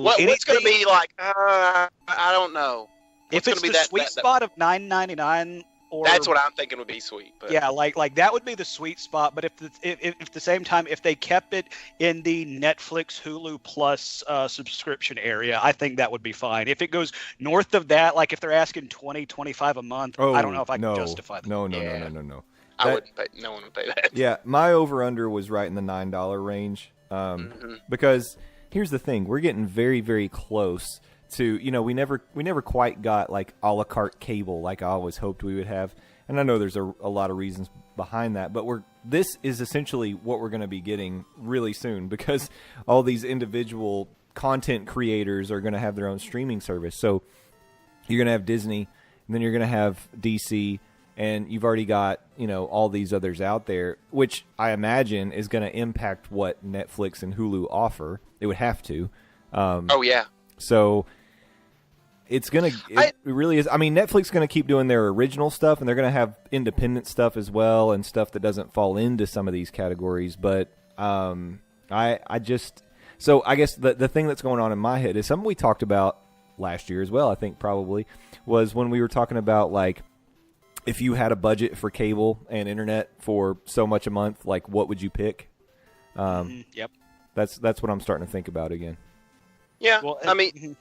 What's going to be like? I don't know. If What's it's gonna be the that- sweet that- spot of $9.99, or That's what I'm thinking would be sweet. But yeah, like that would be the sweet spot. But if the same time, if they kept it in the Netflix, Hulu Plus subscription area, I think that would be fine. If it goes north of that, like if they're asking $20-25 a month, I don't know if I can justify that. No. I that- wouldn't pay. No one would pay that. Yeah, my over/under was right in the $9 range. Mhm. Because here's the thing, we're getting very, very close to, we never quite got like a la carte cable like I always hoped we would have. And I know there's a lot of reasons behind that, but this is essentially what we're going to be getting really soon, because all these individual content creators are going to have their own streaming service. So you're going to have Disney, and then you're going to have DC, and you've already got, all these others out there, which I imagine is going to impact what Netflix and Hulu offer. It would have to. Oh yeah. So it's going to, it really is. I mean, Netflix is going to keep doing their original stuff, and they're going to have independent stuff as well, and stuff that doesn't fall into some of these categories. But so I guess the thing that's going on in my head is something we talked about last year as well, I think probably, was when we were talking about, like, if you had a budget for cable and internet for so much a month, like, what would you pick? Yep. That's what I'm starting to think about again. Yeah. Well, I mean,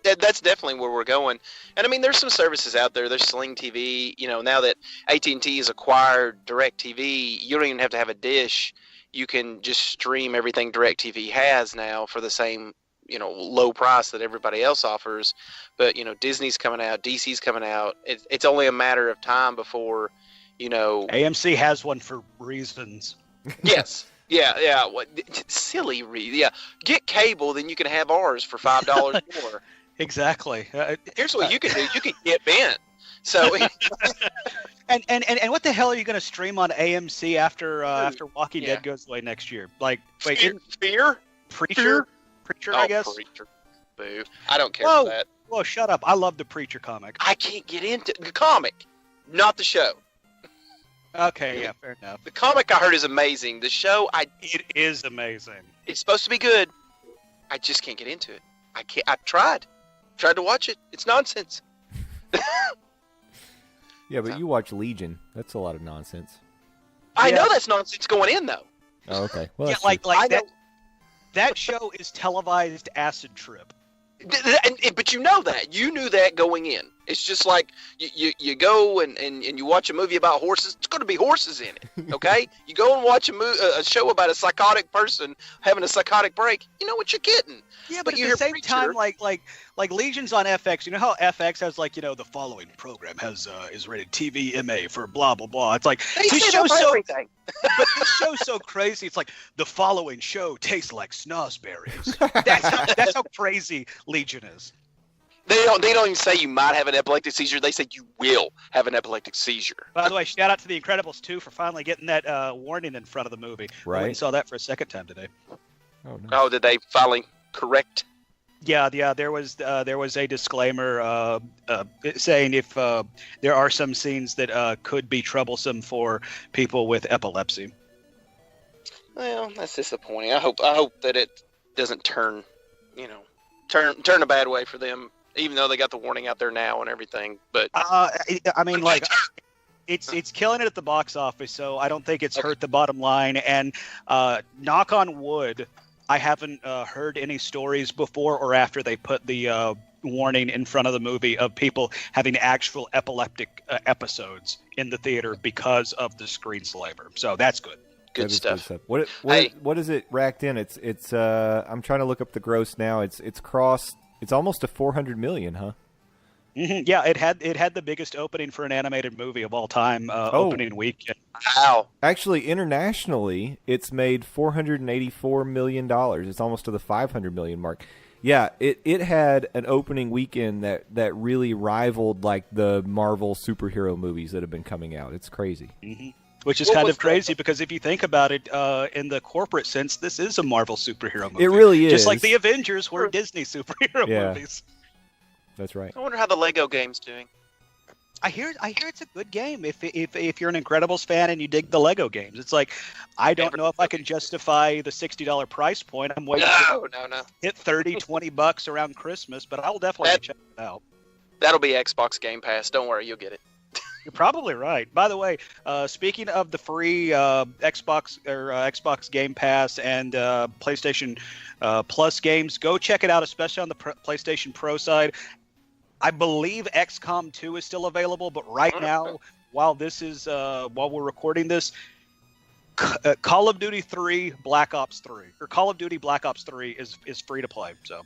that's definitely where we're going. And I mean, there's some services out there. There's Sling TV. Now that AT&T has acquired DirecTV, you don't even have to have a dish. You can just stream everything DirecTV has now for the same, low price that everybody else offers. But Disney's coming out, DC's coming out. It's only a matter of time before, AMC has one for reasons. Yes. Yeah. What silly reason? Yeah. Get cable, then you can have ours for $5 more. Exactly. Here's what you can do. You can get bent. So And what the hell are you going to stream on AMC after Walking Yeah. Dead goes away next year? Like, wait, fear? Preacher, I guess. Preacher. Boo. I don't care Whoa. for that. Whoa, shut up! I love the Preacher comic. I can't get into the comic, not the show. Okay, yeah, fair enough. The comic I heard is amazing. The show, It is amazing. it's supposed to be good. I just can't get into it. I can't. I tried to watch it. It's nonsense. Yeah, but you watch Legion. That's a lot of nonsense. I Yeah. know that's nonsense going in though. Oh, okay. Well, Yeah, that's like true. I know. that show is televised acid trip. But you know that. You knew that going in. It's just like you go and you watch a movie about horses. It's going to be horses in it, okay? You go and watch a show about a psychotic person having a psychotic break. You know what you're getting. Yeah, But but you at hear the same Preacher- time, like Legion's on FX. You know how FX has the following program has is rated TV MA for blah blah blah. It's like They this say that show's about so everything. but this show's so crazy. It's like the following show tastes like snozberries. That's how crazy Legion is. They don't even say you might have an epileptic seizure. They say you will have an epileptic seizure. By the way, shout out to The Incredibles 2 for finally getting that warning in front of the movie. I went Right. and saw that for a second time today. Oh, no. Oh, did they finally correct? Yeah. There was a disclaimer saying if there are some scenes that could be troublesome for people with epilepsy. Well, that's disappointing. I hope that it doesn't turn a bad way for them. Even though they got the warning out there now and everything, but I mean, like, it's killing it at the box office, so I don't think it's hurt the bottom line. And knock on wood, I haven't heard any stories before or after they put the warning in front of the movie of people having actual epileptic episodes in the theater because of the screen slaver. So that's good. good That is stuff. What Hey. what is it racked in? It's I'm trying to look up the gross now. It's crossed. It's almost to 400 million, huh? Yeah, it had the biggest opening for an animated movie of all time opening weekend. Wow. Actually, internationally, it's made $484 million. It's almost to the 500 million mark. Yeah, it had an opening weekend that really rivaled like the Marvel superhero movies that have been coming out. It's crazy. Which is What kind was of crazy because if you think about it, in the corporate sense, this is a Marvel superhero movie. It really is. Just like the Avengers were Disney superhero Yeah. movies. That's right. I wonder how the Lego game's doing. I hear it's a good game if you're an Incredibles fan and you dig the Lego games. It's like I don't know if I can justify the $60 price point. I'm waiting to No. hit $30-$20 around Christmas, but I'll definitely check it out. That'll be Xbox Game Pass. Don't worry, you'll get it. You're probably right. By the way, speaking of the free Xbox Game Pass and PlayStation Plus games, go check it out, especially on the PlayStation Pro side. I believe XCOM 2 is still available, but right now, while we're recording this, Call of Duty 3 Black Ops 3 or Call of Duty Black Ops 3 is free to play. So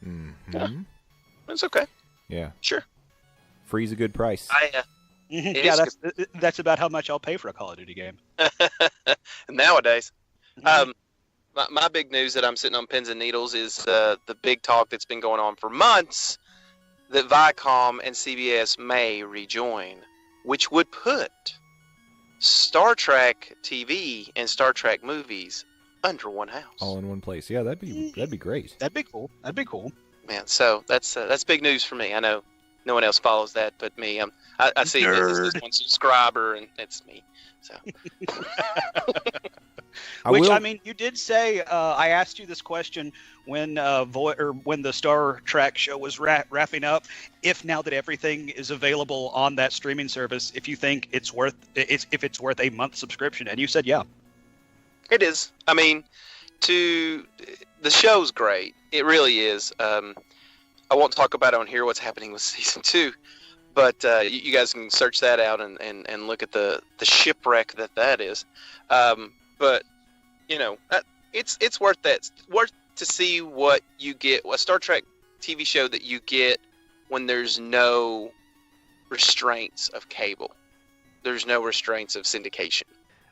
Mm-hmm. It's okay. Yeah. Sure. Free's a good price. It yeah, is that's about how much I'll pay for a Call of Duty game. Nowadays. My big news that I'm sitting on pins and needles is the big talk that's been going on for months that Viacom and CBS may rejoin, which would put Star Trek TV and Star Trek movies under one house. All in one place. Yeah, that'd be great. That'd be cool. Man, so that's big news for me. I know no one else follows that but me. I see this one subscriber, and it's me. So I mean, you did say I asked you this question when when the Star Trek show was wrapping up. If now that everything is available on that streaming service, if you think it's worth a month subscription, and you said yeah. it is. I mean, the show's great. It really is. I won't talk about it on here what's happening with season 2, but you guys can search that out and look at the shipwreck that is. But you know, it's worth that. It's worth to see what you get, a Star Trek TV show that you get when there's no restraints of cable. There's no restraints of syndication.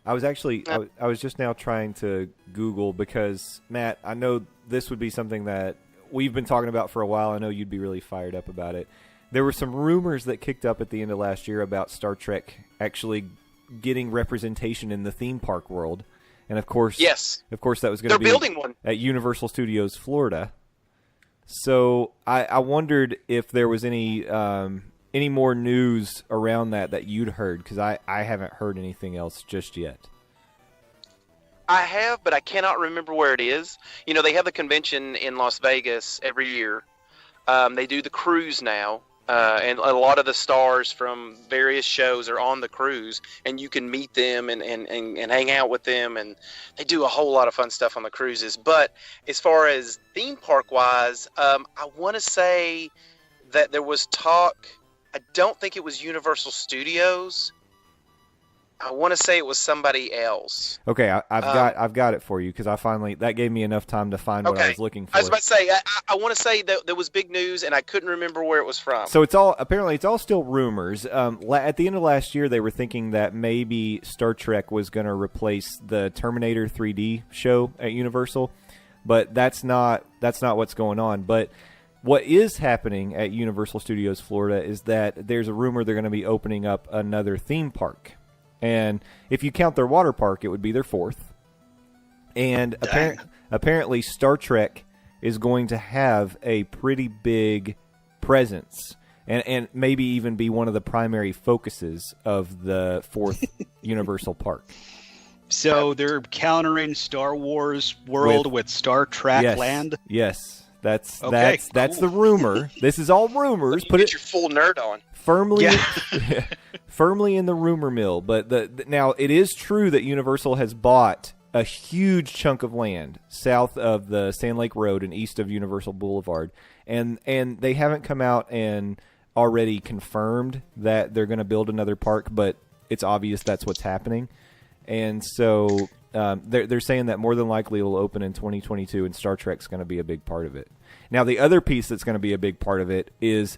I was actually I was just now trying to Google because Matt, I know this would be something that we've been talking about for a while. I know you'd be really fired up about it. There were some rumors that kicked up at the end of last year about Star Trek actually getting representation in the theme park world. And of course, Yes. that was going to They're be building one. at Universal Studios Florida. So I wondered if there was any more news around that you'd heard, because I haven't heard anything else just yet. I have, but I cannot remember where it is. You know, they have the convention in Las Vegas every year. They do the cruise now, and a lot of the stars from various shows are on the cruise, and you can meet them and hang out with them, and they do a whole lot of fun stuff on the cruises. But as far as theme park wise, I want to say that there was talk. I don't think it was Universal Studios. I want to say it was somebody else. Okay, I've got it for you, because that gave me enough time to find what I was looking for. I was about to say, I want to say that there was big news, and I couldn't remember where it was from. So it's all still rumors. At the end of last year, they were thinking that maybe Star Trek was going to replace the Terminator 3D show at Universal, but that's not what's going on. But what is happening at Universal Studios Florida is that there's a rumor they're going to be opening up another theme park. And if you count their water park, it would be their fourth. And apparently Star Trek is going to have a pretty big presence, and maybe even be one of the primary focuses of the fourth Universal Park. So they're countering Star Wars World with Star Trek Land? Yes. That's cool. the rumor. This is all rumors. Put your full nerd on. Firmly in the rumor mill. But now it is true that Universal has bought a huge chunk of land south of the Sand Lake Road and east of Universal Boulevard, and they haven't come out and already confirmed that they're going to build another park, but it's obvious that's what's happening. And so they're saying that more than likely it will open in 2022, and Star Trek's going to be a big part of it. Now, the other piece that's going to be a big part of it is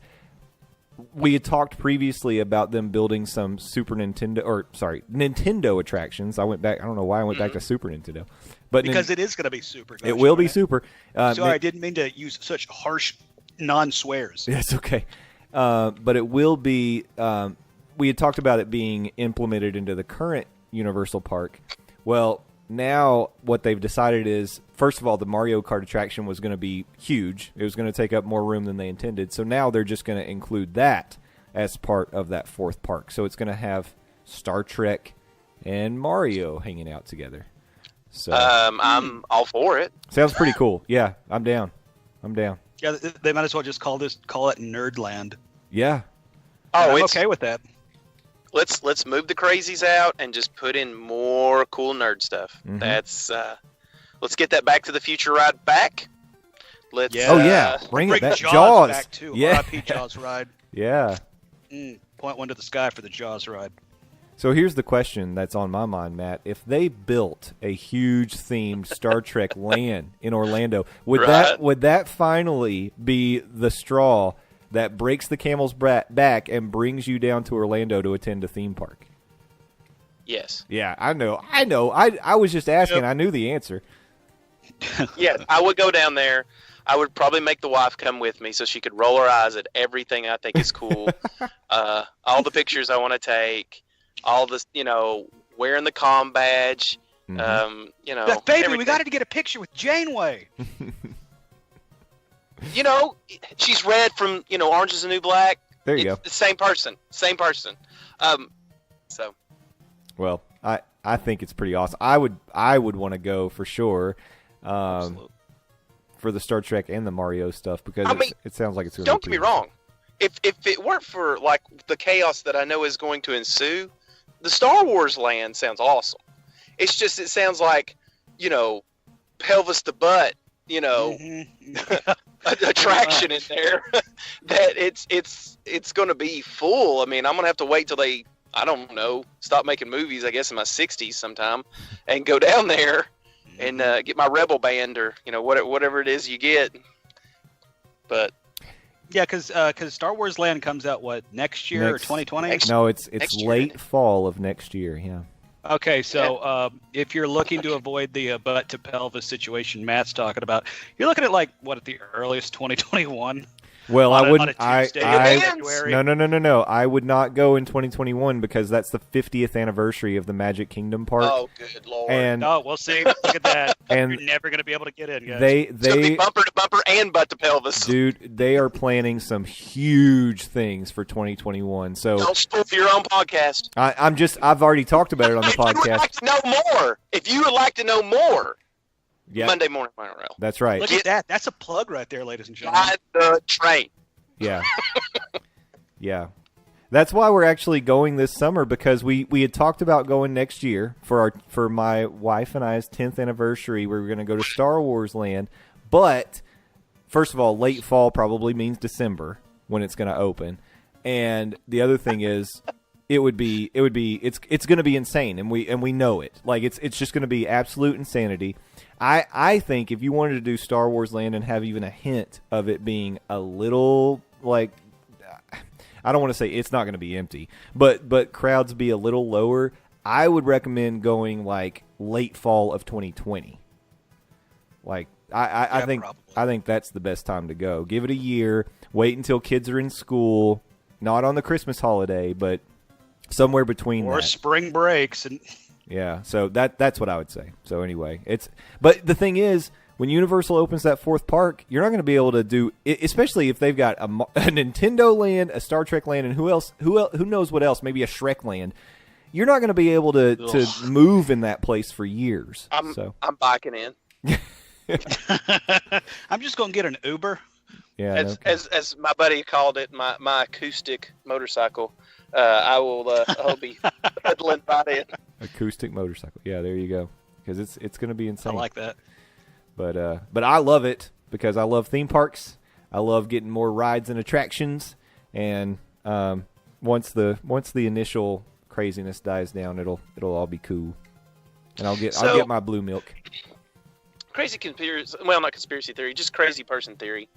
we had talked previously about them building some Nintendo attractions. I went back. I don't know why I went back to Super Nintendo, but because it is going to be super. It will be super. Sorry, I didn't mean to use such harsh non-swears. It's okay, but it will be. We had talked about it being implemented into the current Universal Park. Well, now what they've decided is, first of all, the Mario Kart attraction was going to be huge. It was going to take up more room than they intended. So now they're just going to include that as part of that fourth park. So it's going to have Star Trek and Mario hanging out together. So I'm all for it. Sounds pretty cool. Yeah, I'm down. Yeah, they might as well just call it Nerdland. Yeah. I'm okay with that. Let's move the crazies out and just put in more cool nerd stuff. Mm-hmm. That's let's get that Back to the Future ride back. Let's bring it back. Jaws back too. Yeah. R.I.P. Jaws ride. Yeah. Point one to the sky for the Jaws ride. So here's the question that's on my mind, Matt. If they built a huge themed Star Trek land in Orlando, would that finally be the straw that breaks the camel's back and brings you down to Orlando to attend a theme park? Yes. Yeah, I know. I was just asking. Yep. I knew the answer. Yeah, I would go down there. I would probably make the wife come with me so she could roll her eyes at everything I think is cool. All the pictures I want to take, all the, wearing the comm badge, baby, everything. We got to get a picture with Janeway. She's red from, Orange is the New Black. There you go. The same person. So. Well, I think it's pretty awesome. I would want to go for sure, for the Star Trek and the Mario stuff, because it sounds like it's going to be. Don't get me wrong. If it weren't for like the chaos that I know is going to ensue, the Star Wars land sounds awesome. It sounds like, pelvis to butt, attraction in there that it's going to be full. I mean, I'm going to have to wait till they, I don't know, stop making movies, I guess in my 60s sometime, and go down there and get my Rebel Band or, whatever it is you get. But yeah, because Star Wars Land comes out next year or 2020? No, it's late fall of next year. Yeah. Okay, so if you're looking to avoid the butt to pelvis situation Matt's talking about, you're looking at at the earliest 2021. Well, on I a wouldn't. Tuesday in I February. No. I would not go in 2021 because that's the 50th anniversary of the Magic Kingdom Park. Oh, good lord! And Oh, we'll see. Look at that. And You're never going to be able to get in, guys. It's gonna be bumper to bumper and butt to pelvis. dude, they are planning some huge things for 2021. So Don't spoof your own podcast. I've already talked about it on the If you would podcast. like to know more, Yeah, Monday morning monorail. that's right. Look at that. That's a plug right there, ladies and gentlemen. Ride the train. Yeah. Yeah. That's why we're actually going this summer, because we had talked about going next year for my wife and I's 10th anniversary. We were going to go to Star Wars Land, but first of all, late fall probably means December when it's going to open. And the other thing is it's going to be insane, and we know it. Like it's just going to be absolute insanity. I think if you wanted to do Star Wars Land and have even a hint of it being a little like, I don't want to say it's not going to be empty, but crowds be a little lower, I would recommend going like late fall of 2020. Like I think probably. I think that's the best time to go. Give it a year. Wait until kids are in school, not on the Christmas holiday, but somewhere between Or that. spring breaks. And Yeah, so that's what I would say. So anyway, but the thing is, when Universal opens that fourth park, you're not going to be able to do, especially if they've got a Nintendo Land, a Star Trek Land, and who knows what else, maybe a Shrek Land. You're not going to be able to move in that place for years. I'm biking in. I'm just going to get an Uber. Yeah, As my buddy called it, my acoustic motorcycle. I'll be pedaling right in. acoustic motorcycle. Yeah, there you go. Because it's going to be I insane. like that. But I love it because I love theme parks. I love getting more rides and attractions. And once the initial craziness dies down, it'll all be cool. And I'll get my blue milk. Crazy conspiracy, well, not conspiracy theory, just crazy person theory.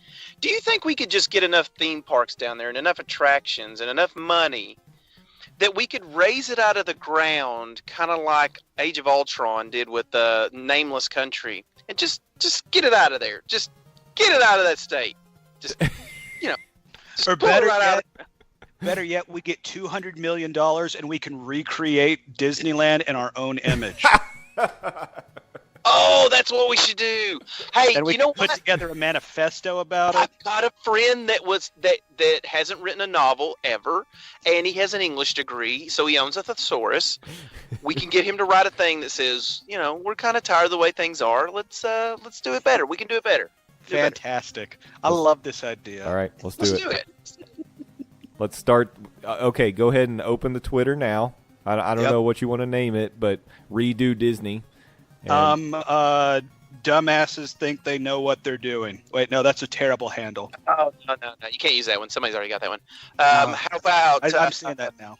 Do you think we could just get enough theme parks down there and enough attractions and enough money that we could raise it out of the ground, kind of like Age of Ultron did with the Nameless Country, and just get it out of there, just get it out of that state, just just Or pull it better right out. Better yet, we get $200 million and we can recreate Disneyland in our own image. Oh, that's what we should do. Hey, And we you know can put what? together a manifesto about it. I've got a friend that hasn't written a novel ever, and he has an English degree, so he owns a thesaurus. We can get him to write a thing that says, we're kind of tired of the way things are. Let's do it better. We can do it better. Fantastic. I love this idea. All right, let's Let's do do it. it. Let's start. Okay, go ahead and open the Twitter now. I don't Yep. know what you want to name it, but redo Disney. And- Dumbasses think they know what they're doing. Wait, no, that's a terrible handle. Oh no, you can't use that one. Somebody's already got that one. How about I'm seeing that now.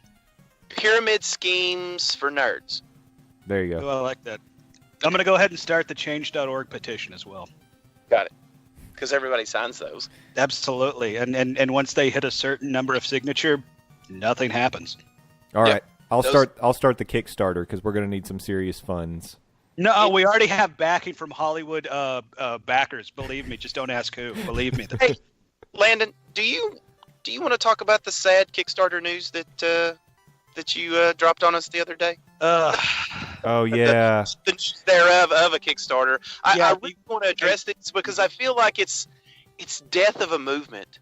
pyramid schemes for nerds? there you go. Oh, I like that. I'm going to go ahead and start the change.org petition as well. Got it. Because everybody signs those. Absolutely. And once they hit a certain number of signature, nothing happens. All Yep. right, I'll Those- start the Kickstarter because we're going to need some serious funds. No, we already have backing from Hollywood backers. Believe me, just don't ask who. Believe me. Hey, Landon, do you want to talk about the sad Kickstarter news that you dropped on us the other day? Oh yeah, The news thereof of a Kickstarter. Yeah, I really want to address this because I feel like it's death of a movement.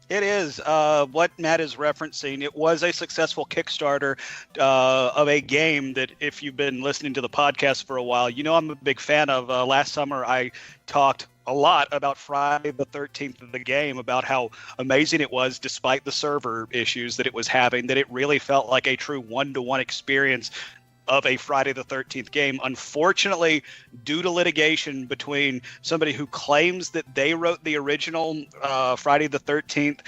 It is. What Matt is referencing, it was a successful Kickstarter of a game that, if you've been listening to the podcast for a while, I'm a big fan of. Last summer, I talked a lot about Friday the 13th of the game, about how amazing it was despite the server issues that it was having, that it really felt like a true one-to-one experience of a Friday the 13th game. Unfortunately, due to litigation between somebody who claims that they wrote the original Friday the 13th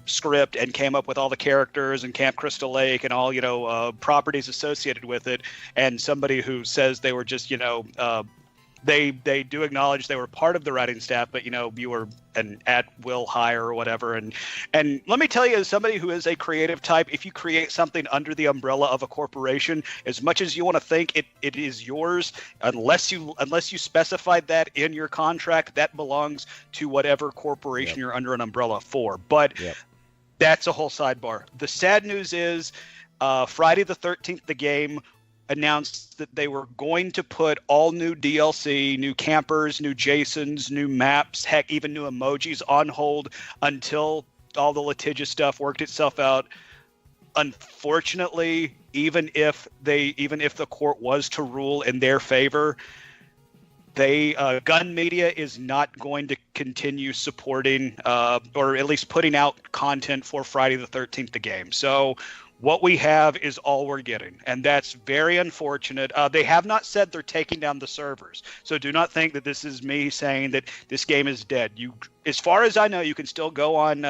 script and came up with all the characters and Camp Crystal Lake and all properties associated with it, and somebody who says they were just they do acknowledge they were part of the writing staff, but you were an at-will hire or whatever. And let me tell you, as somebody who is a creative type, if you create something under the umbrella of a corporation, as much as you want to think it is yours, unless you specified that in your contract, that belongs to whatever corporation you're under an umbrella for. But that's a whole sidebar. The sad news is Friday the 13th, the game announced that they were going to put all new DLC, new campers, new Jasons, new maps, heck, even new emojis on hold until all the litigious stuff worked itself out. Unfortunately, even if the court was to rule in their favor, Gun Media is not going to continue supporting or at least putting out content for Friday the 13th, the game. So what we have is all we're getting, and that's very unfortunate. They have not said they're taking down the servers, so do not think that this is me saying that this game is dead. As far as I know, you can still go on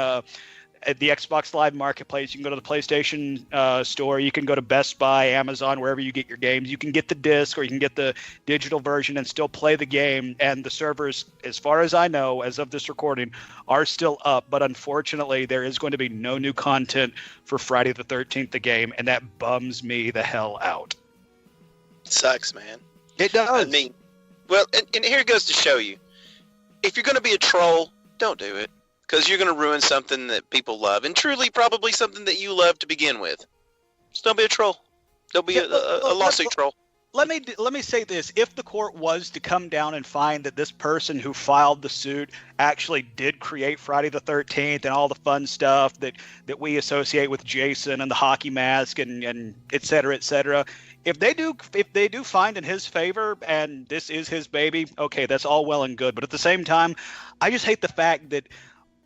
at the Xbox Live Marketplace. You can go to the PlayStation Store. You can go to Best Buy, Amazon, wherever you get your games. You can get the disc or you can get the digital version and still play the game. And the servers, as far as I know, as of this recording, are still up. But unfortunately, there is going to be no new content for Friday the 13th, the game, and that bums me the hell out. Sucks, man. It does. I mean, well, and here it goes to show you. If you're going to be a troll, don't do it. Because you're going to ruin something that people love, and truly probably something that you love to begin with. Just don't be a troll. Don't be a lawsuit troll. Let me say this. If the court was to come down and find that this person who filed the suit actually did create Friday the 13th and all the fun stuff that we associate with Jason and the hockey mask and et cetera, if they do find in his favor and this is his baby, okay, that's all well and good. But at the same time, I just hate the fact that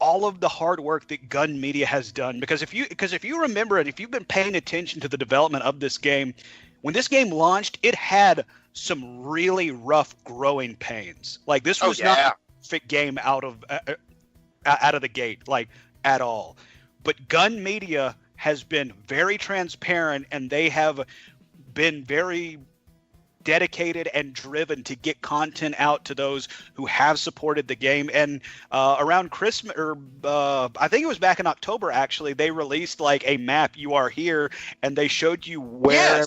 all of the hard work that Gun Media has done, because if you remember it, if you've been paying attention to the development of this game, when this game launched, it had some really rough growing pains. Like this was not a perfect game out of the gate, like at all. But Gun Media has been very transparent, and they have been very dedicated and driven to get content out to those who have supported the game. And around Christmas, or I think it was back in October, actually, they released like a map, You Are Here, and they showed you where,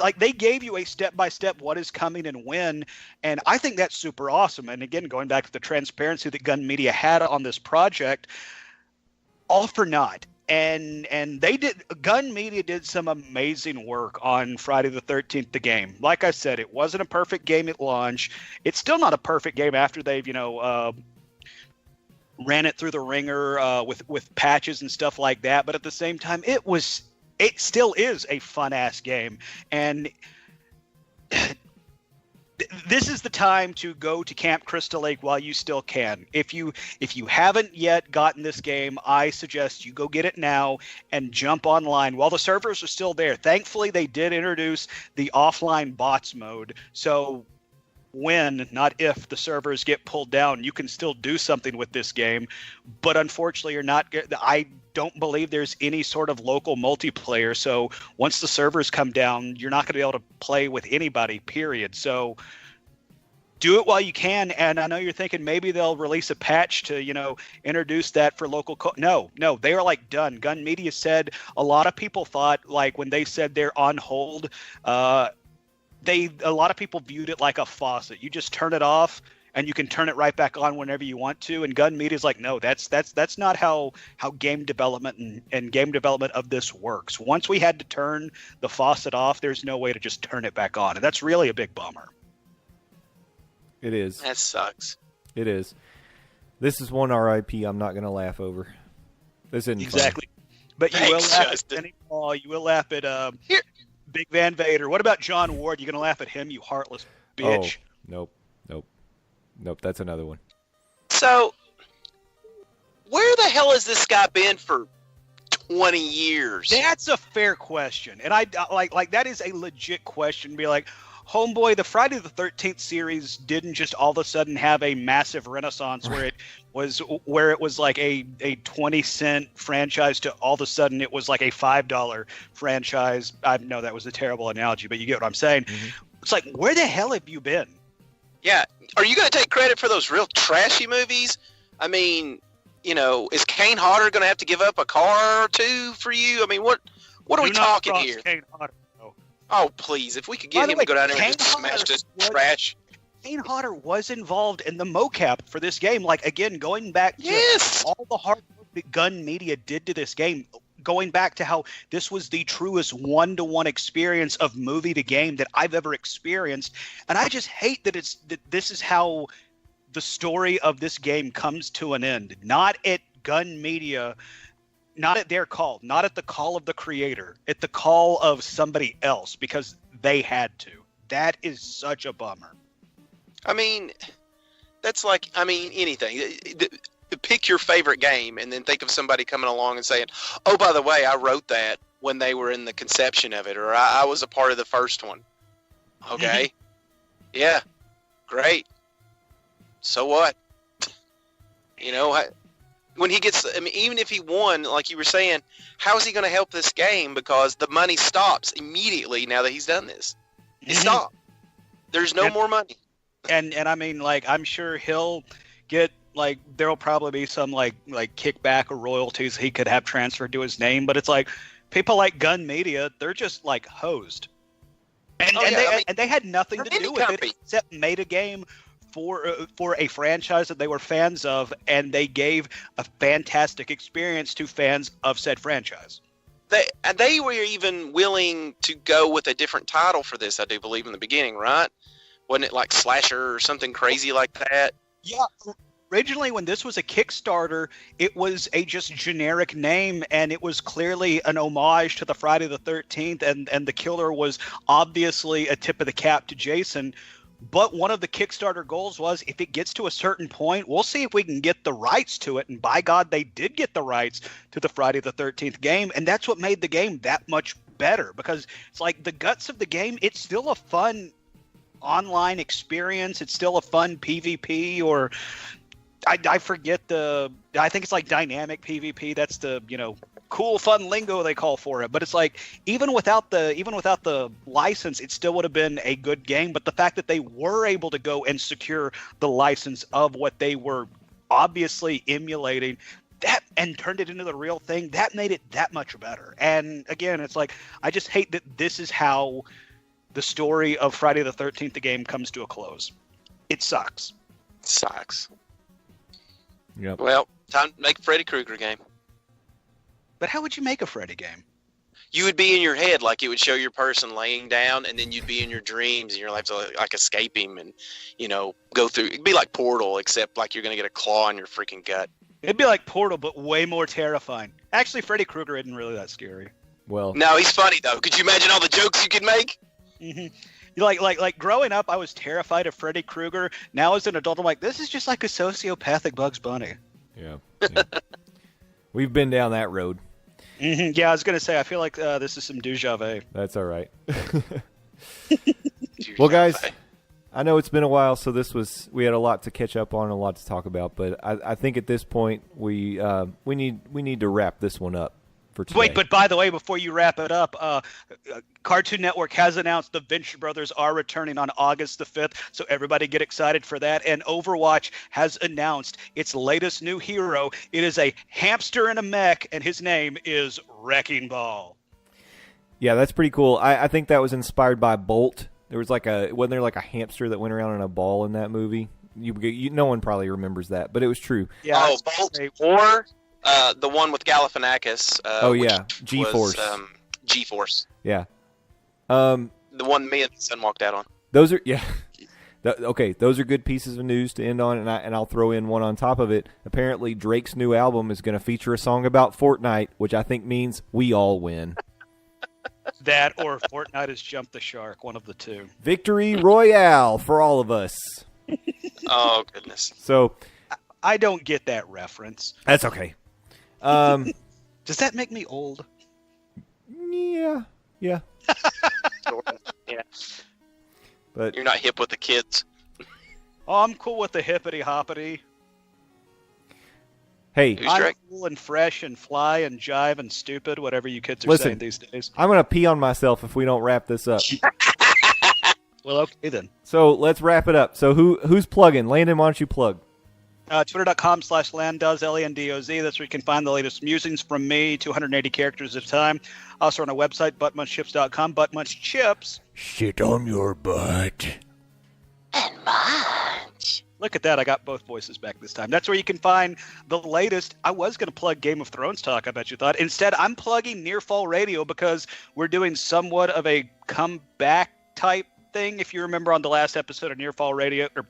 like they gave you a step-by-step what is coming and when. And I think that's super awesome. And again, going back to the transparency that Gun Media had on this project, all for naught. And Gun Media did some amazing work on Friday the 13th, the game. Like I said, it wasn't a perfect game at launch. It's still not a perfect game after they've, ran it through the ringer with patches and stuff like that. But at the same time, it still is a fun ass game. And this is the time to go to Camp Crystal Lake while you still can. If you haven't yet gotten this game, I suggest you go get it now and jump online while the servers are still there. Thankfully, they did introduce the offline bots mode. So when, not if, the servers get pulled down, you can still do something with this game. But unfortunately, I don't believe there's any sort of local multiplayer. So once the servers come down, you're not going to be able to play with anybody, period. So do it while you can. And I know you're thinking maybe they'll release a patch to, introduce that for local. No, they are like done. Gun Media said a lot of people thought, like when they said they're on hold, a lot of people viewed it like a faucet. You just turn it off and you can turn it right back on whenever you want to. And Gun Media is like, no, that's not how game development and game development of this works. Once we had to turn the faucet off, there's no way to just turn it back on. And that's really a big bummer. It is. That sucks. It is. This is one RIP I'm not going to laugh over. This isn't exactly. Fun. But you will laugh at Kenny Paul. You will laugh at Big Van Vader. What about John Ward? You going to laugh at him, you heartless bitch? Oh, nope. That's another one. So, where the hell has this guy been for 20 years? That's a fair question, and I like that is a legit question. Be like, homeboy, the Friday the 13th series didn't just all of a sudden have a massive renaissance where it was like a 20-cent franchise to all of a sudden it was like a $5 franchise. I know that was a terrible analogy, but you get what I'm saying. Mm-hmm. It's like, where the hell have you been? Yeah. Are you going to take credit for those real trashy movies? I mean, is Kane Hodder going to have to give up a car or two for you? I mean, what are we talking here? Kane Hodder, no. Oh, please. If we could By get the him way, to go down there and Kane just smash Hodder this was- trash. Kane Hodder was involved in the mocap for this game. Like, again, going back to Yes. all the hard work that Gun Media did to this game, going back to how this was the truest one-to-one experience of movie to game that I've ever experienced. And I just hate that this is how the story of this game comes to an end. Not at Gun Media, not at their call, not at the call of the creator, at the call of somebody else because they had to. That is such a bummer. I mean, that's like, anything. Pick your favorite game and then think of somebody coming along and saying, oh, by the way, I wrote that when they were in the conception of it, or I was a part of the first one. Okay. Yeah. Great. So what? When he gets, even if he won, like you were saying, how is he going to help this game? Because the money stops immediately now that he's done this. It stopped. There's no more money. And I mean, like, I'm sure he'll get, like, there'll probably be some like kickback or royalties he could have transferred to his name, but it's like people like Gun Media, they're just like hosed, and they had nothing to do with it except made a game for a franchise that they were fans of, and they gave a fantastic experience to fans of said franchise. They were even willing to go with a different title for this, I do believe, in the beginning, right? Wasn't it like Slasher or something crazy like that? Yeah. Originally, when this was a Kickstarter, it was a just generic name, and it was clearly an homage to the Friday the 13th, and the killer was obviously a tip of the cap to Jason. But one of the Kickstarter goals was, if it gets to a certain point, we'll see if we can get the rights to it. And by God, they did get the rights to the Friday the 13th game, and that's what made the game that much better, because it's like the guts of the game, it's still a fun online experience. It's still a fun PvP, or I forget I think it's like dynamic PvP. That's the, cool fun lingo they call for it. But it's like, even without the license, it still would have been a good game. But the fact that they were able to go and secure the license of what they were obviously emulating, that, and turned it into the real thing, that made it that much better. And again, it's like, I just hate that this is how the story of Friday the 13th, the game, comes to a close. It sucks. Sucks. Yep. Well, time to make a Freddy Krueger game. But how would you make a Freddy game? You would be in your head, like it would show your person laying down, and then you'd be in your dreams, and you're like to escape him and go through. It'd be like Portal, except like you're gonna get a claw in your freaking gut. It'd be like Portal, but way more terrifying. Actually, Freddy Krueger isn't really that scary. Well, No, he's funny though. Could you imagine all the jokes you could make? Mm-hmm. Like growing up, I was terrified of Freddy Krueger. Now as an adult, I'm like, this is just like a sociopathic Bugs Bunny. yeah. We've been down that road. Mm-hmm. Yeah, I was gonna say, I feel like this is some déjà vu. That's all right. Well, guys, I know it's been a while, so we had a lot to catch up on, and a lot to talk about. But I think at this point we need to wrap this one up for today. Wait, but by the way, before you wrap it up, Cartoon Network has announced the Venture Brothers are returning on August the 5th, so everybody get excited for that. And Overwatch has announced its latest new hero. It is a hamster in a mech, and his name is Wrecking Ball. Yeah, that's pretty cool. I think that was inspired by Bolt. There was wasn't there like a hamster that went around in a ball in that movie? No one probably remembers that, but it was true. Yeah, Oh, Bolt, or the one with Galifianakis. G-Force. G-Force. Yeah. The one me and my son walked out on. Those are okay. Those are good pieces of news to end on, and I'll throw in one on top of it. Apparently, Drake's new album is going to feature a song about Fortnite, which I think means we all win. that or Fortnite has jumped the shark, one of the two. Victory Royale for all of us. Oh goodness. So I don't get that reference. that's okay. Does that make me old? Yeah. Yeah. But You're not hip with the kids. Oh, I'm cool with the hippity hoppity. hey, Who's I'm Drake? cool and fresh and fly and jive and stupid, whatever you kids are Listen. saying these days. I'm going to pee on myself if we don't wrap this up. Well, okay then. So let's wrap it up. So who's plugging? Landon, why don't you plug? Twitter.com/Landoz, Landoz. That's where you can find the latest musings from me, 280 characters at a time. Also on our website, buttmunchchips.com, buttmunchchips. Shit on your butt. And munch. Look at that. I got both voices back this time. That's where you can find the latest. I was going to plug Game of Thrones talk, I bet you thought. Instead, I'm plugging Nearfall Radio because we're doing somewhat of a comeback type thing. If you remember on the last episode of Nearfall Radio, or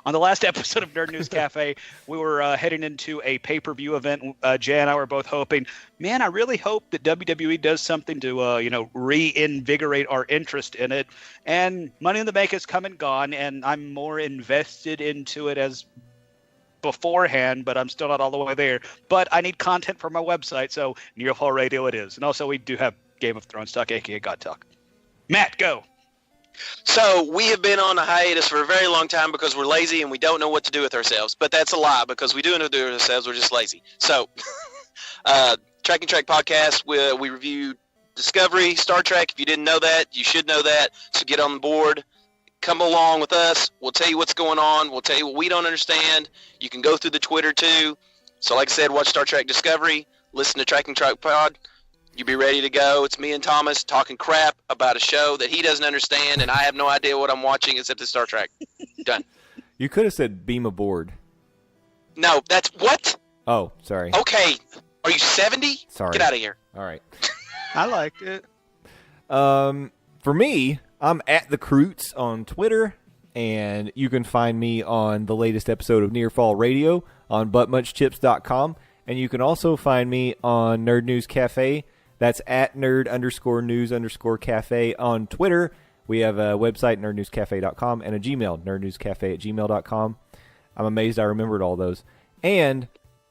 on the last episode of Nerd News Cafe, we were heading into a pay-per-view event. Jay and I were both hoping, man, I really hope that WWE does something to, reinvigorate our interest in it. And Money in the Bank has come and gone, and I'm more invested into it as beforehand, but I'm still not all the way there. But I need content for my website, so Nearfall Radio it is. And also, we do have Game of Thrones talk, aka God Talk. Matt, go. So we have been on a hiatus for a very long time because we're lazy and we don't know what to do with ourselves. But that's a lie because we do know what to do with ourselves. We're just lazy. So, Tracking Track Podcast, we review Discovery, Star Trek. If you didn't know that, you should know that. So get on board. Come along with us. We'll tell you what's going on. We'll tell you what we don't understand. You can go through the Twitter too. So like I said, watch Star Trek Discovery. Listen to Tracking Track Pod. You be ready to go. It's me and Thomas talking crap about a show that he doesn't understand, and I have no idea what I'm watching except the Star Trek. Done. You could have said beam aboard. No, that's what? Oh, sorry. Okay. Are you 70? Sorry. Get out of here. All right. I liked it. For me, I'm at the Croots on Twitter, and you can find me on the latest episode of Nearfall Radio on buttmunchchips.com, and you can also find me on Nerd News Cafe. That's at nerd_news_cafe on Twitter. We have a website, nerdnewscafe.com, and a Gmail, nerdnewscafe@gmail.com. I'm amazed I remembered all those. And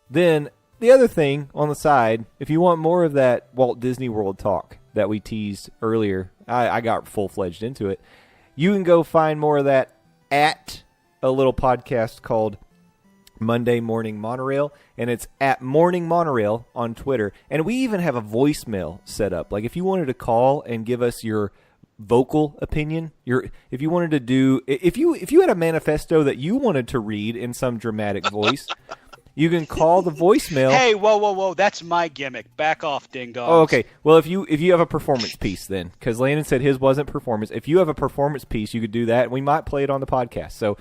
then the other thing on the side, if you want more of that Walt Disney World talk that we teased earlier, I got full-fledged into it. You can go find more of that at a little podcast called Monday Morning Monorail, and it's at Morning Monorail on Twitter. And we even have a voicemail set up. Like if you wanted to call and give us your vocal opinion, if you wanted to do, if you had a manifesto that you wanted to read in some dramatic voice, you can call the voicemail. Hey, whoa! That's my gimmick. Back off, ding dong. Oh, okay. Well, if you have a performance piece, then because Landon said his wasn't performance. If you have a performance piece, you could do that. And we might play it on the podcast. So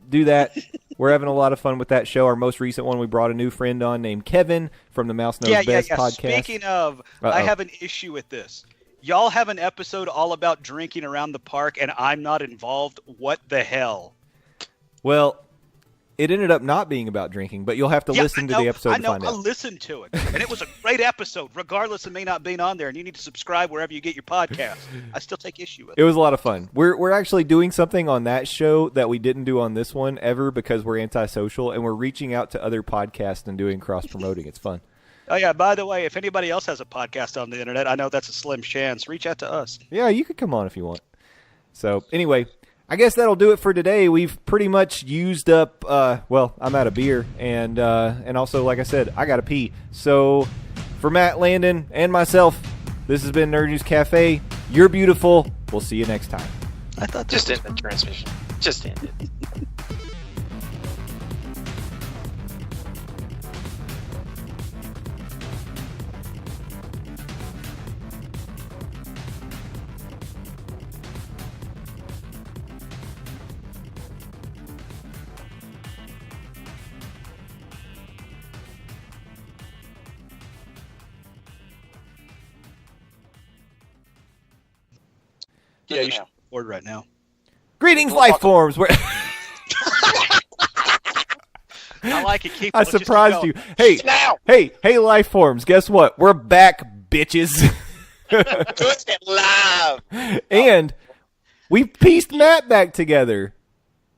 do that. We're having a lot of fun with that show. Our most recent one, we brought a new friend on named Kevin from the Mouse Knows Best podcast. Speaking of, I have an issue with this. Y'all have an episode all about drinking around the park, and I'm not involved. What the hell? Well, it ended up not being about drinking, but you'll have to listen to the episode to find out. I listened to it, and it was a great episode, regardless of me not being on there. And you need to subscribe wherever you get your podcast. I still take issue with it. It was a lot of fun. We're actually doing something on that show that we didn't do on this one ever because we're antisocial, and we're reaching out to other podcasts and doing cross-promoting. It's fun. Oh, yeah, by the way, if anybody else has a podcast on the internet, I know that's a slim chance. Reach out to us. Yeah, you could come on if you want. So, anyway, I guess that'll do it for today. We've pretty much used up, I'm out of beer, and also, like I said, I got to pee. So, for Matt, Landon, and myself, this has been Nerd News Cafe. You're beautiful. We'll see you next time. I thought Just end the transmission. Just end it. Yeah, you should record right now. Greetings, life forms. I like it. Keep. I surprised you. Hey, Now. hey, life forms. Guess what? We're back, bitches. Twist it live. And we pieced Matt back together.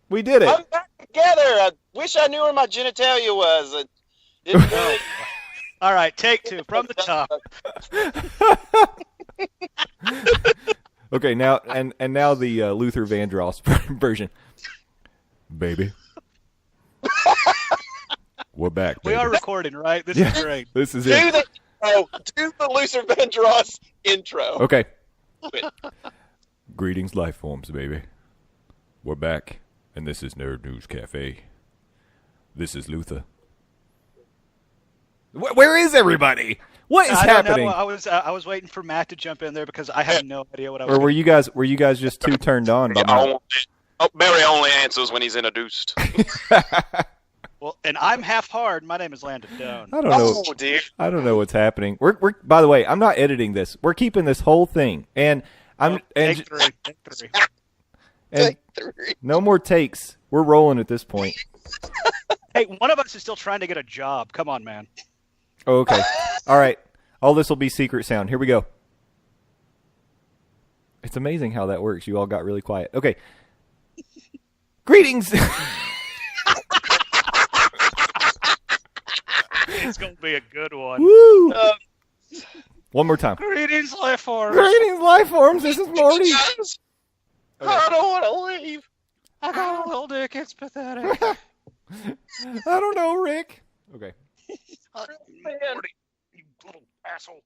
We did it. I'm back together. I wish I knew where my genitalia was. I didn't really. All right, take two from the top. Okay, now and now the Luther Vandross version. Baby. We're back, baby. We are recording, right? This is great. This is Do it. the Luther Vandross intro. Okay. Quit. Greetings, life forms, baby. We're back, and this is Nerd News Cafe. This is Luther. Where is everybody? What is happening? I was waiting for Matt to jump in there because I had no idea what I was. Or were you guys just too turned on by my... Barry only answers when he's introduced. Well, and I'm half hard. My name is Landon Doan. I don't know. Oh, dear. I don't know what's happening. We're by the way, I'm not editing this. We're keeping this whole thing, and Take three. and Take 3. no more takes. We're rolling at this point. Hey, one of us is still trying to get a job. Come on, man. Oh, okay. All right. All this will be secret sound. Here we go. It's amazing how that works. You all got really quiet. Okay. Greetings. It's going to be a good one. Woo. One more time. Greetings, life forms. Greetings, life forms. This is Morty. Guys, I don't want to leave. I got a little dick. It's pathetic. I don't know, Rick. Okay. Man. Morty, you little asshole.